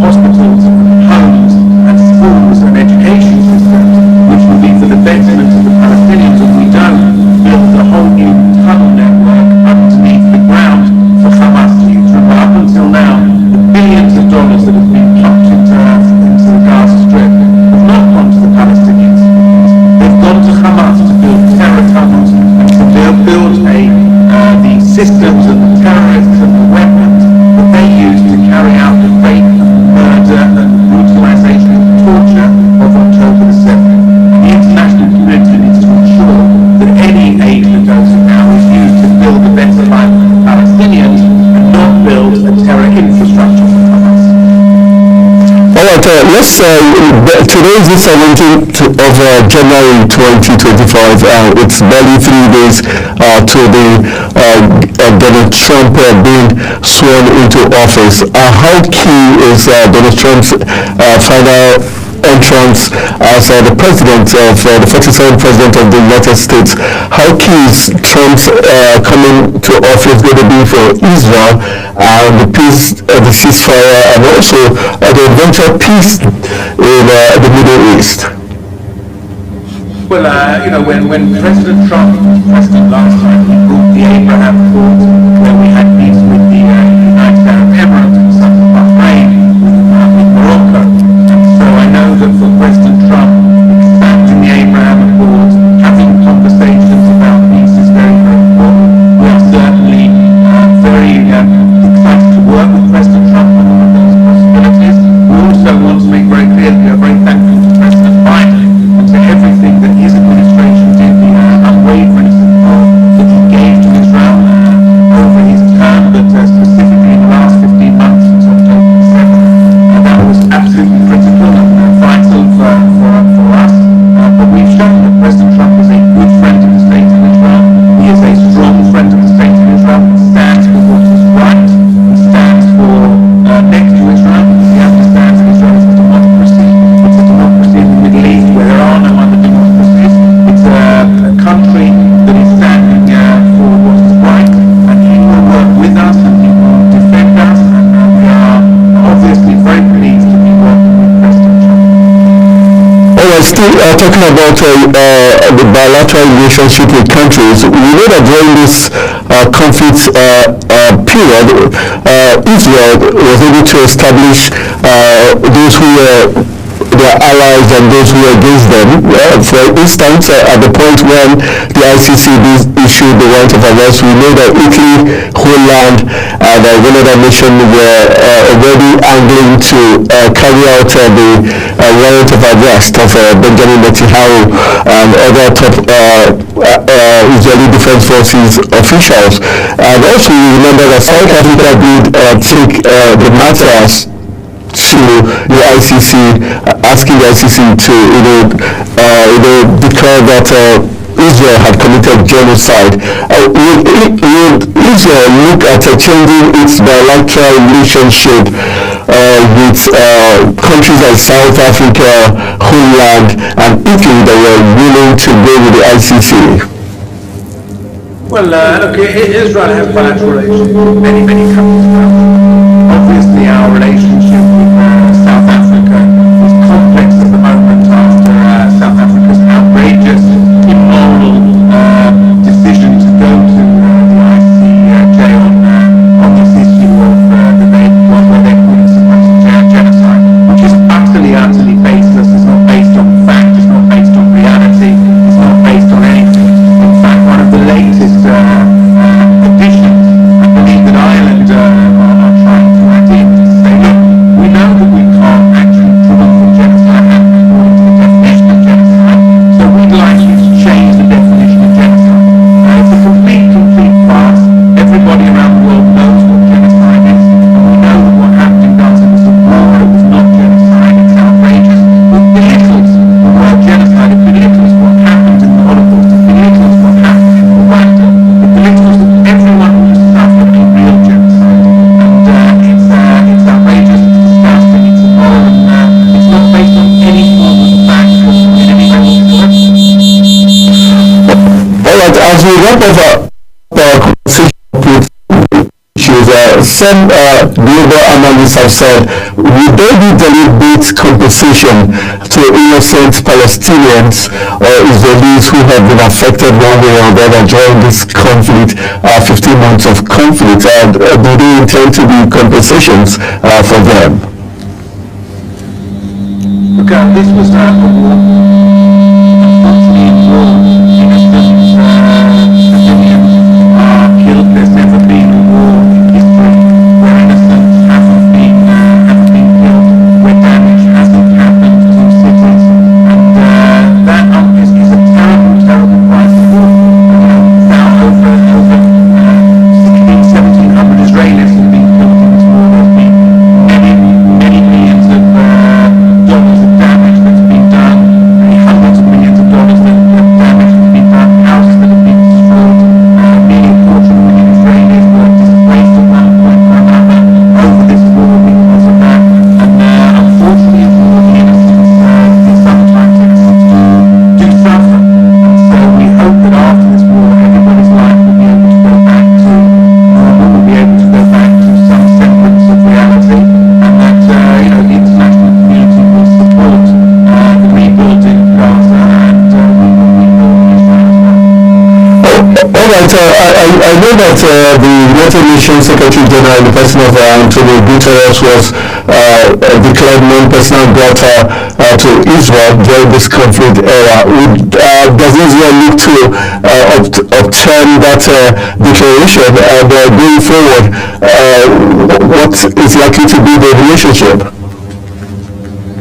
hospitals, homes, and schools and education systems, which will be for the betterment of the Palestinians, and we don't build a whole new tunnel network underneath the ground for Hamas to use. But up until now, the billions of dollars that have been pumped into the Gaza Strip have not gone to the Palestinians. They've gone to Hamas to build terror tunnels and to build the systems and the terrorists and the weapons that they use to carry out the rape, murder and brutalization and torture of October the 7th. The international community needs to ensure that any aid that goes in now is used to build a better life for the Palestinians and not build a terror infrastructure for Hamas. Alright, today is the 17th of January 2025. It's barely 3 days to the Donald Trump being sworn into office. How key is Donald Trump's final entrance as the president of the 47th president of the United States? How key is Trump's coming to office going to be for Israel and the peace, the ceasefire, and also the eventual peace in the Middle East? Well, when President Trump was president last time, he brought the Abraham Accords, where we had peace with the United Arab Emirates, with some of Bahrain, with Morocco. And still talking about the bilateral relationship with countries. We know that during this conflict period, Israel was able to establish those who were their allies and those who were against them. For instance, at the point when the ICC issued the warrant of arrest, we know that Italy, Holland, and one other nation were already angling to carry out the warrant of arrest of Benjamin Netanyahu and other top Israeli Defense Forces officials. And also, we remember that South Africa did take the matters to the ICC, asking the ICC to declare that Israel had committed genocide. Would Israel look at changing its bilateral relationship with countries like South Africa, Holland, and Italy that were willing to go with the ICC? Well, look, Israel has bilateral relations with many countries around the world. Obviously, our relationship with South Africa is complex at the moment after South Africa's outrageous, immoral decision to go to the ICJ on this issue of where they call it supposed genocide, which is utterly baseless. It's not based on fact. It's not based on reality. It's not based on anything. In fact, one of the latest additions, I believe that Ireland are trying to add in to say, look, we know that we can't actually prove that genocide happened according to the definition of genocide, so we'd like you to change the definition of genocide. It's a complete farce. Everybody around the world knows what genocide is, and we know that what happened in Gaza was a war. It was not genocide. It's outrageous. It belittles the word genocide. It belittles what happened in the Holocaust. It belittles what happened in Rwanda. It belittles everyone who suffered a real genocide. And it's outrageous. It's disgusting. It's immoral. And it's not based on any form of fact or in any way whatsoever. All right, as we wrap up our conversation with issues, some global analysts have said, would there be deliberate compensation to innocent Palestinians or Israelis who have been affected one way or the other during this conflict, 15 months of conflict? Do they intend to be compensations for them? Look, this was a war. Unfortunately, in war, innocent civilians are killed. There's never been a war in history where innocents haven't been killed, where damage hasn't happened to cities, and that is a terrible price to war. Now over 1,700 Israelis have been killed in this war. There's been many millions of dollars of damage that's been done, many hundreds of millions of dollars of damage that's been done, houses that have been destroyed, nearly a quarter of a million Israelis were displaced at one point or another over this war because of that, and unfortunately for the innocents, sometimes innocents do suffer, and so we hope that after this war everybody's life will be able to go back to normal, will be able to go back to some semblance of reality, and that the international community will support the rebuilding of Gaza and we will rebuild Israel as well. All right, I know that the United Nations Secretary General, in the person of Antonio Guterres, was declared non-personal daughter to Israel during this conflict era. Does Israel look to obtain that declaration going forward? What is likely to be the relationship?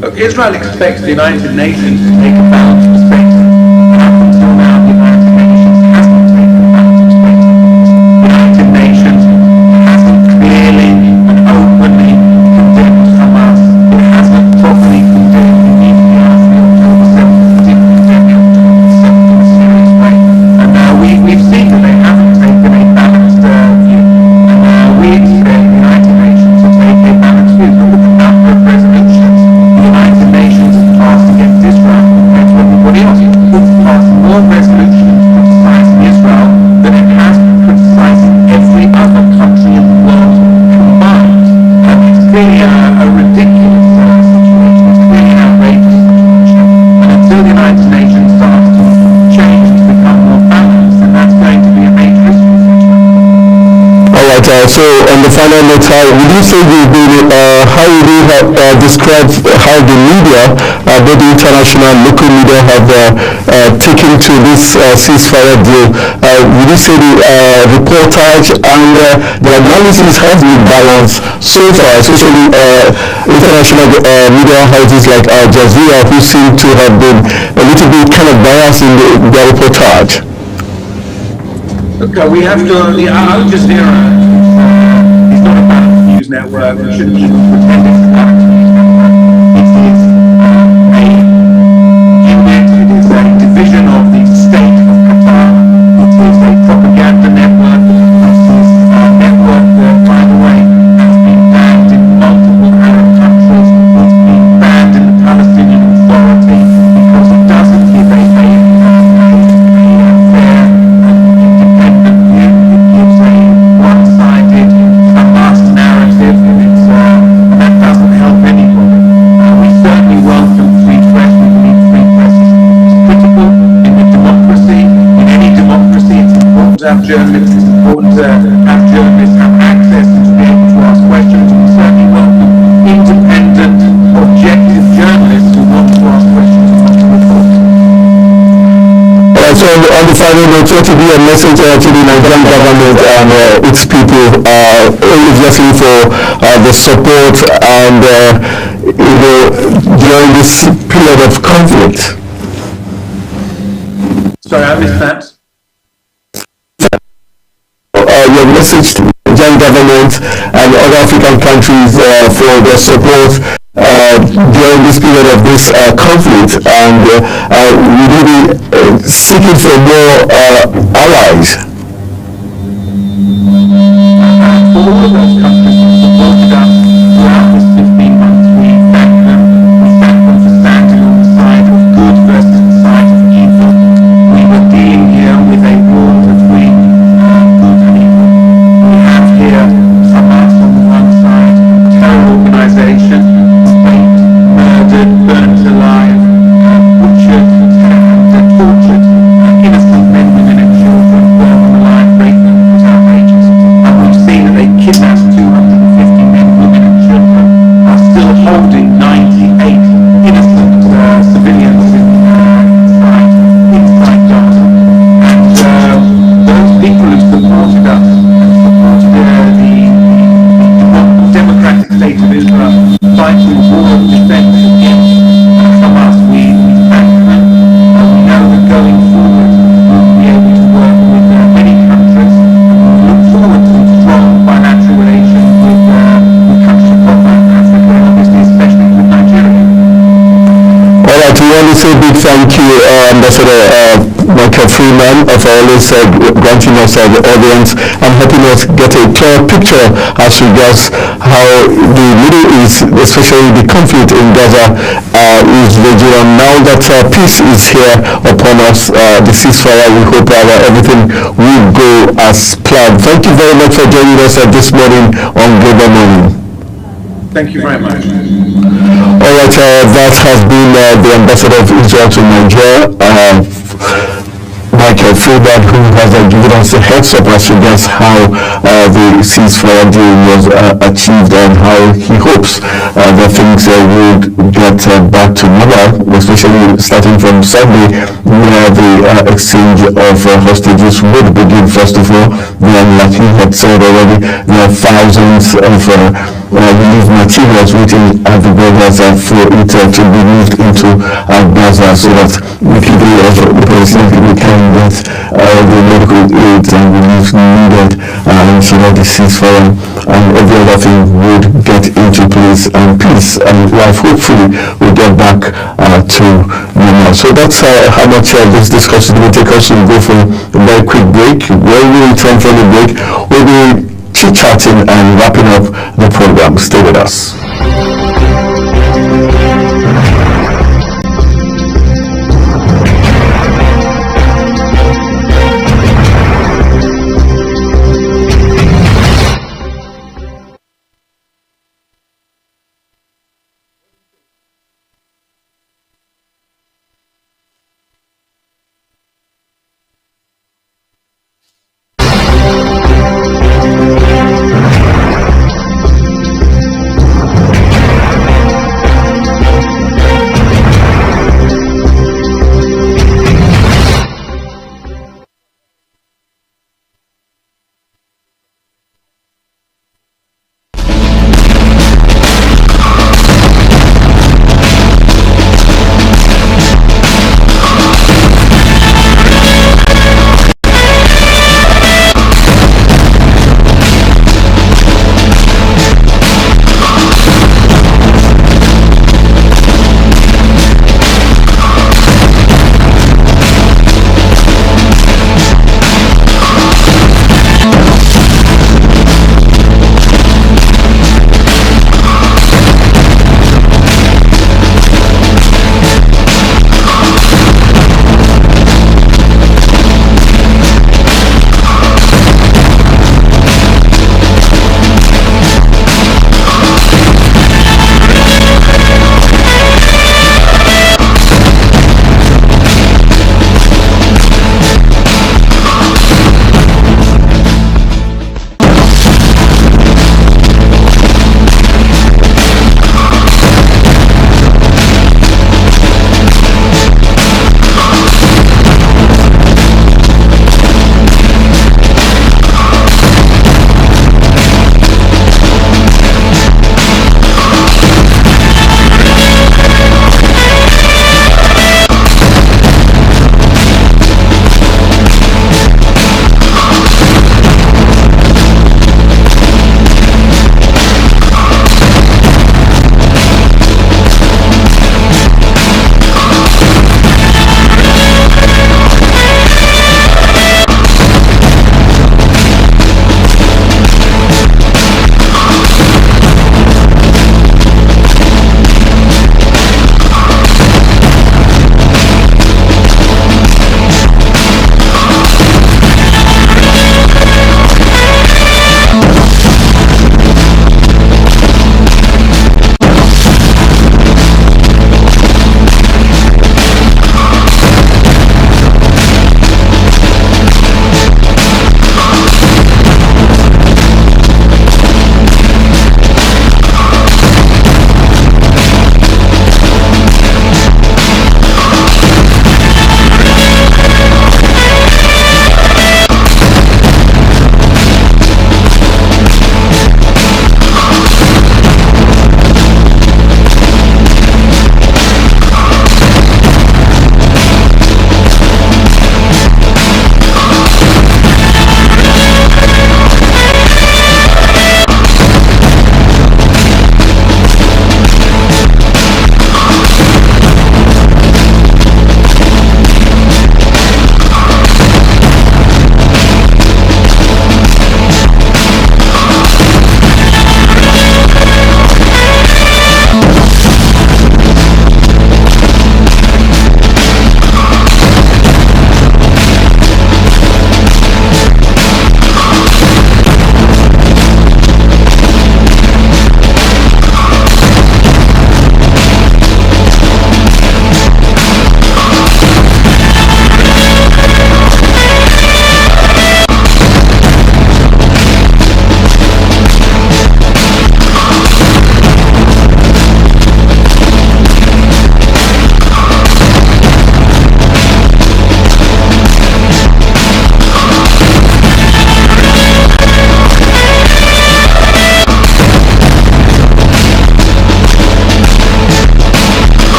Look, Israel expects the United Nations to take a balanced perspective. And up until now, the United Nations hasn't taken a balanced perspective. The United Nations hasn't clearly and openly condemned Hamas. It hasn't properly condemned the EPR for the October 7th. It didn't condemn the October 7th in a serious way. And we've seen that they haven't taken a balanced view. And we expect the United Nations to take a balanced view. Look at the number of resolutions the United Nations has passed against Israel compared to everybody else. It's passed more resolutions criticizing Israel than it has criticizing every other country in the world combined. It's clearly a ridiculous situation. It's clearly an outrageous situation. And until So on the final note, would you say how would you describe how the media, both the international and local media, have taken to this ceasefire deal? Would you say the reportage and the analysis has been balanced so far, especially international media houses like Al Jazeera, who seem to have been a little bit kind of biased in their reportage? Okay, we have to, Al Jazeera is not a balanced news network. We shouldn't even pretend it's a balanced news network. It is a unit, it is a division of the state of Qatar. It is a propaganda network. It is a network that, by the way, has been banned in multiple Arab countries. It's been banned in the Palestinian Authority because it doesn't give a fair one-sided Hamas narrative, and that doesn't help anybody. We certainly welcome free press. We believe free press is critical in a democracy. In any democracy, it's important to have journalists. It's important to have journalists have access and to be able to ask questions. We certainly welcome independent, objective journalists who want to ask questions and want to report. So on the final note, what would be a message to the Nigerian government and its people, obviously for the support and during this period of conflict? Sorry, I missed that. Your message to the Nigerian government and other African countries for their support during this period of this conflict, and we will be seeking for more allies. For all of those countries who supported us throughout this 15 months, we thank them. We thank them for standing on the side of good versus the side of evil. We were dealing here with a war between good and evil. We have here Hamas on the one side, terror organization, raped, murdered, burnt alive, butchered, and tortured innocent men, women and children, burn them alive, rape them. It's outrageous. And we've seen that they kidnapped 250 men, women and children, are still holding 98 innocent civilians inside Gaza. And those people who supported us, supported the democratic state of Israel, fighting war of defense against Hamas, we thank them. And we know that going forward, we'll be able to work with many countries. We look forward to strong bilateral relations with countries across Africa, and obviously especially with Nigeria. All right, we want to say a big thank you, Ambassador Michael Freeman, for always granting us the audience and helping us get a clear picture as regards how the Middle East, especially the conflict in Gaza, is raging on. Now that peace is here upon us, the ceasefire, we hope everything will go as planned. Thank you very much for joining us this morning on Global Morning. Thank you very much. All right, that has been the ambassador of Israel to Nigeria, Michael Freeman, who has given us a heads up as regards how the ceasefire deal was achieved and how he hopes that things would get back to normal, especially starting from Sunday, where the exchange of hostages would begin. First of all, then, like he had said already, there are thousands of relief materials waiting at the borders for it to be moved into Gaza, so that the people of the Palestinian people can get the medical aid and relief needed, so that the ceasefire and every other thing would get into place, and peace and life hopefully will get back to normal. So that's how much this discussion will take us. We'll go for a very quick break. When we return from the break, we'll be chit-chatting and wrapping up the program. Stay with us.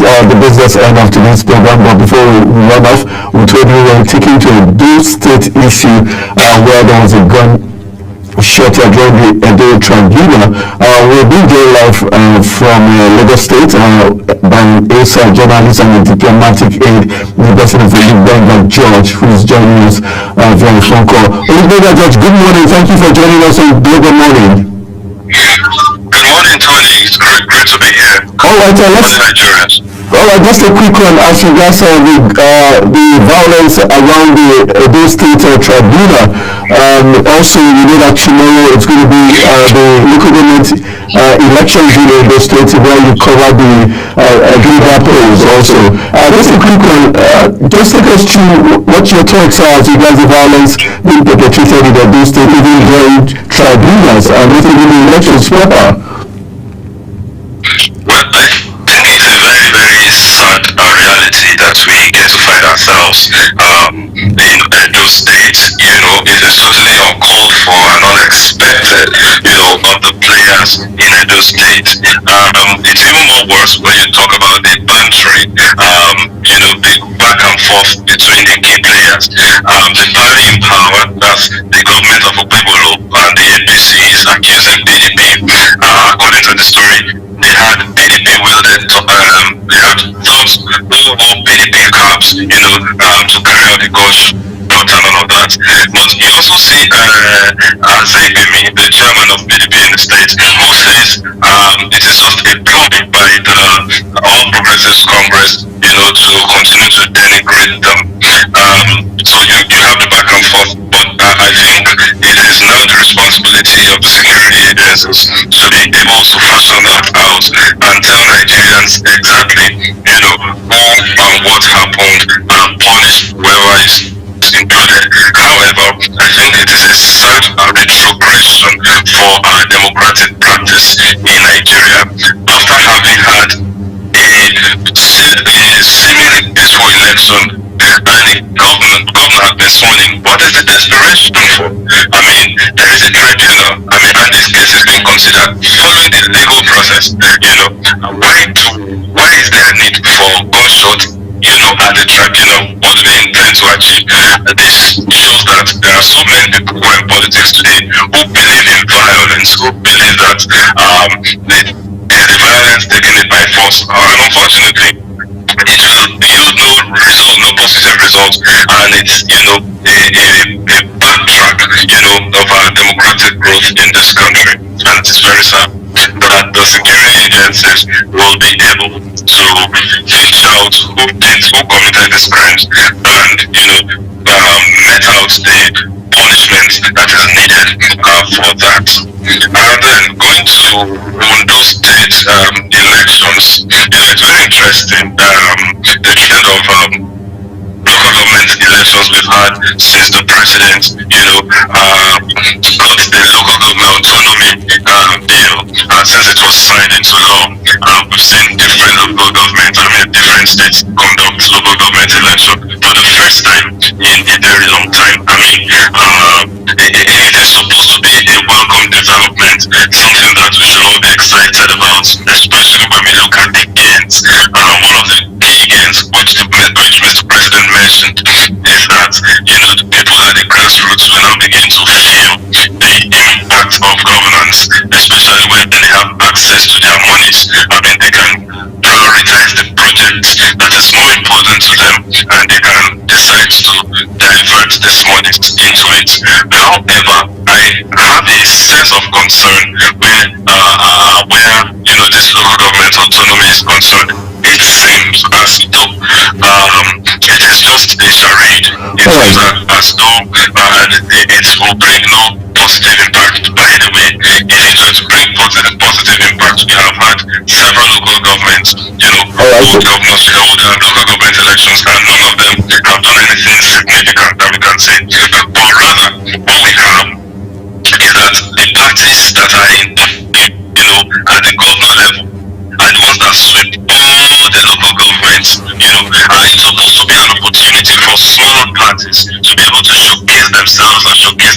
the business end of today's program. But before we run off, we told you we're taking to a Edo State issue where there was a gun shot at the Edo Tribunal. We'll be there live from Lagos State by ASA journalist and a diplomatic aide, the person of Olugbenga George, who is joining us via phone call. Olugbenga George, good morning. Thank you for joining us on Global Morning. Good morning, Tony. It's great to be here. All right, just a quick one. As regards the violence around the Edo State Tribunal, also we know that tomorrow it's going to be the local government elections in Edo State, where you cover the Global polls also. Just a quick one. Just take us through what your thoughts are as regards the violence being perpetrated in Edo State, even during tribunals and even in the elections proper. Well, I think it's a very, very sad reality that we get to find ourselves in Edo State. It is totally uncalled for and unexpected, of the players in Edo State. It's even more worse when you talk about the bantering, the back and forth between the key players. The party in power, that's the government of Ogbebolo, and the APC is accusing PDP. According to the story, they had PDP wielded, they had thugs who wore PDP caps, to carry out the gunshot and all of that. But you also see Zaibimi, the chairman of PDP in the state, who says it is just a ploy by the All Progressives Congress, to continue to denigrate them. So you have the back and forth, but I think it is now the responsibility of the security agencies to be able to fashion that out and tell Nigerians exactly, who and what happened and punish whoever is included. However, I think it is a sad retrogression for our democratic practice in Nigeria after having had a seemingly peaceful election and the governor had been sworn in. What is the desperation for? I mean, there is a tribunal, and this case is being considered following the legal process. Why is there a need for gunshot, at the tribunal? What do they intend to achieve? This shows that there are so many people who are in politics today who believe in violence, who believe that the violence taking it by force, and unfortunately, it will yield no result, no positive result, and it's a backtrack, of our democratic growth in this country, and it's very sad that the security agencies will be able to fish out who committed these crimes and met out the punishment that is needed for that. And then going to Ondo State elections, it's very interesting. The trend of local government elections we've had since the president, got the local government autonomy bill, and since it was signed into law, we've seen different local governments, different states conduct local government election for the first time in a very long time. It is supposed to be a welcome development, something that we should all be excited about, especially when we look at the gains. One of the key gains which Mr. President mentioned is that, the people at the grassroots will now begin to feel the impact of governance, especially when they have access to their monies. They can prioritize the projects that is more important to them, and they can decide to divert this money into it. However, I have a sense of concern where this local government autonomy is concerned. It seems as though it is just a charade. It seems as though it will bring no positive impact. By the way, if it were to bring positive impact, we have had several local governments, old governors held local government elections, and none of them have done anything significant that we can say. But rather, what we have is that the parties that are in, at the governor level are the ones that sweep all the local governments, and it's supposed to be an opportunity for small parties to be able to showcase themselves and showcase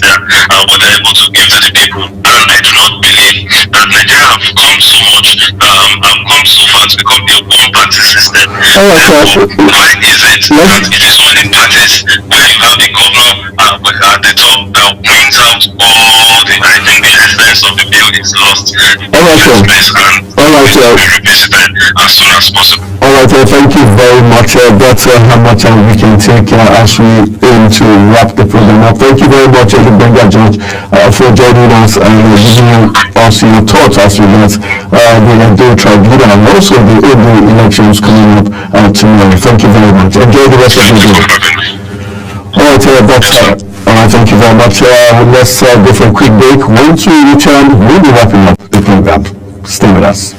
what they're able to give to the people. And I do not believe that Nigeria have come so far to become a one-party system Why is it that it is only parties where you have the governor at the top that wins out all the, I think the essence of the bill is lost in the first place and be revisited as soon as possible. All right, thank you very much. That's how much time we can take as we aim to wrap the program up. Thank you very much, Benga George, for joining us and giving us your thoughts as regards the Edo Tribunal and also the Edo elections coming up tomorrow. Thank you very much. Enjoy the rest of the day. All right, thank you very much. Let's go for a quick break. Once we return, we'll be wrapping up the program. Stay with us.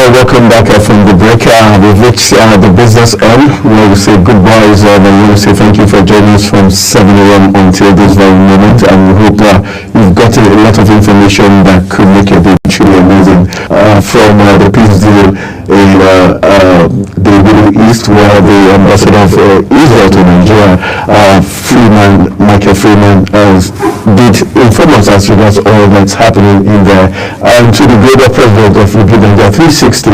Welcome back from the break. We've reached the business end. We want to say goodbyes and we want to say thank you for joining us from 7 a.m. until this very moment, and we hope you've gotten a lot of information that could make your day truly amazing from the peace deal in the Middle East, where the ambassador of Israel to Nigeria, Michael Freeman, did inform us as regards all that's happening in there, and to the global president of Nigeria 360,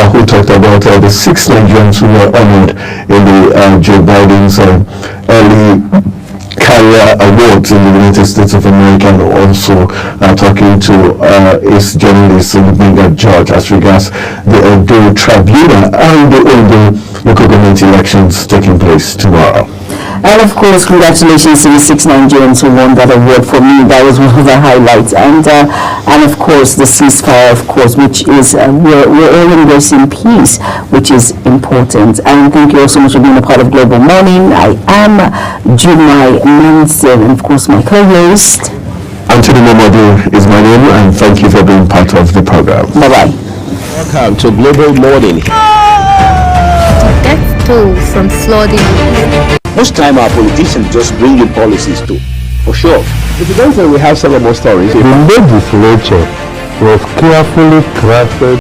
who talked about the 6 Nigerians who were honored in the Joe Biden's early career awards in the United States of America, and also talking to his journalist Benga George as regards the Edo Tribunal and the Edo local government elections taking place tomorrow. And of course, congratulations to the 6 Nigerians who won that award. For me, that was one of the highlights. And of course, the ceasefire, of course, which is, we're all embracing peace, which is important. And thank you all so much for being a part of Global Morning. I am Jumai Manson, and of course, my co-host Anthony Momadu is my name, and thank you for being part of the program. Bye-bye. Welcome to Global Morning. Death toll from flooding. Most time our politicians just bring in policies too, for sure. If you don't say we have several more stories. The legislature was carefully crafted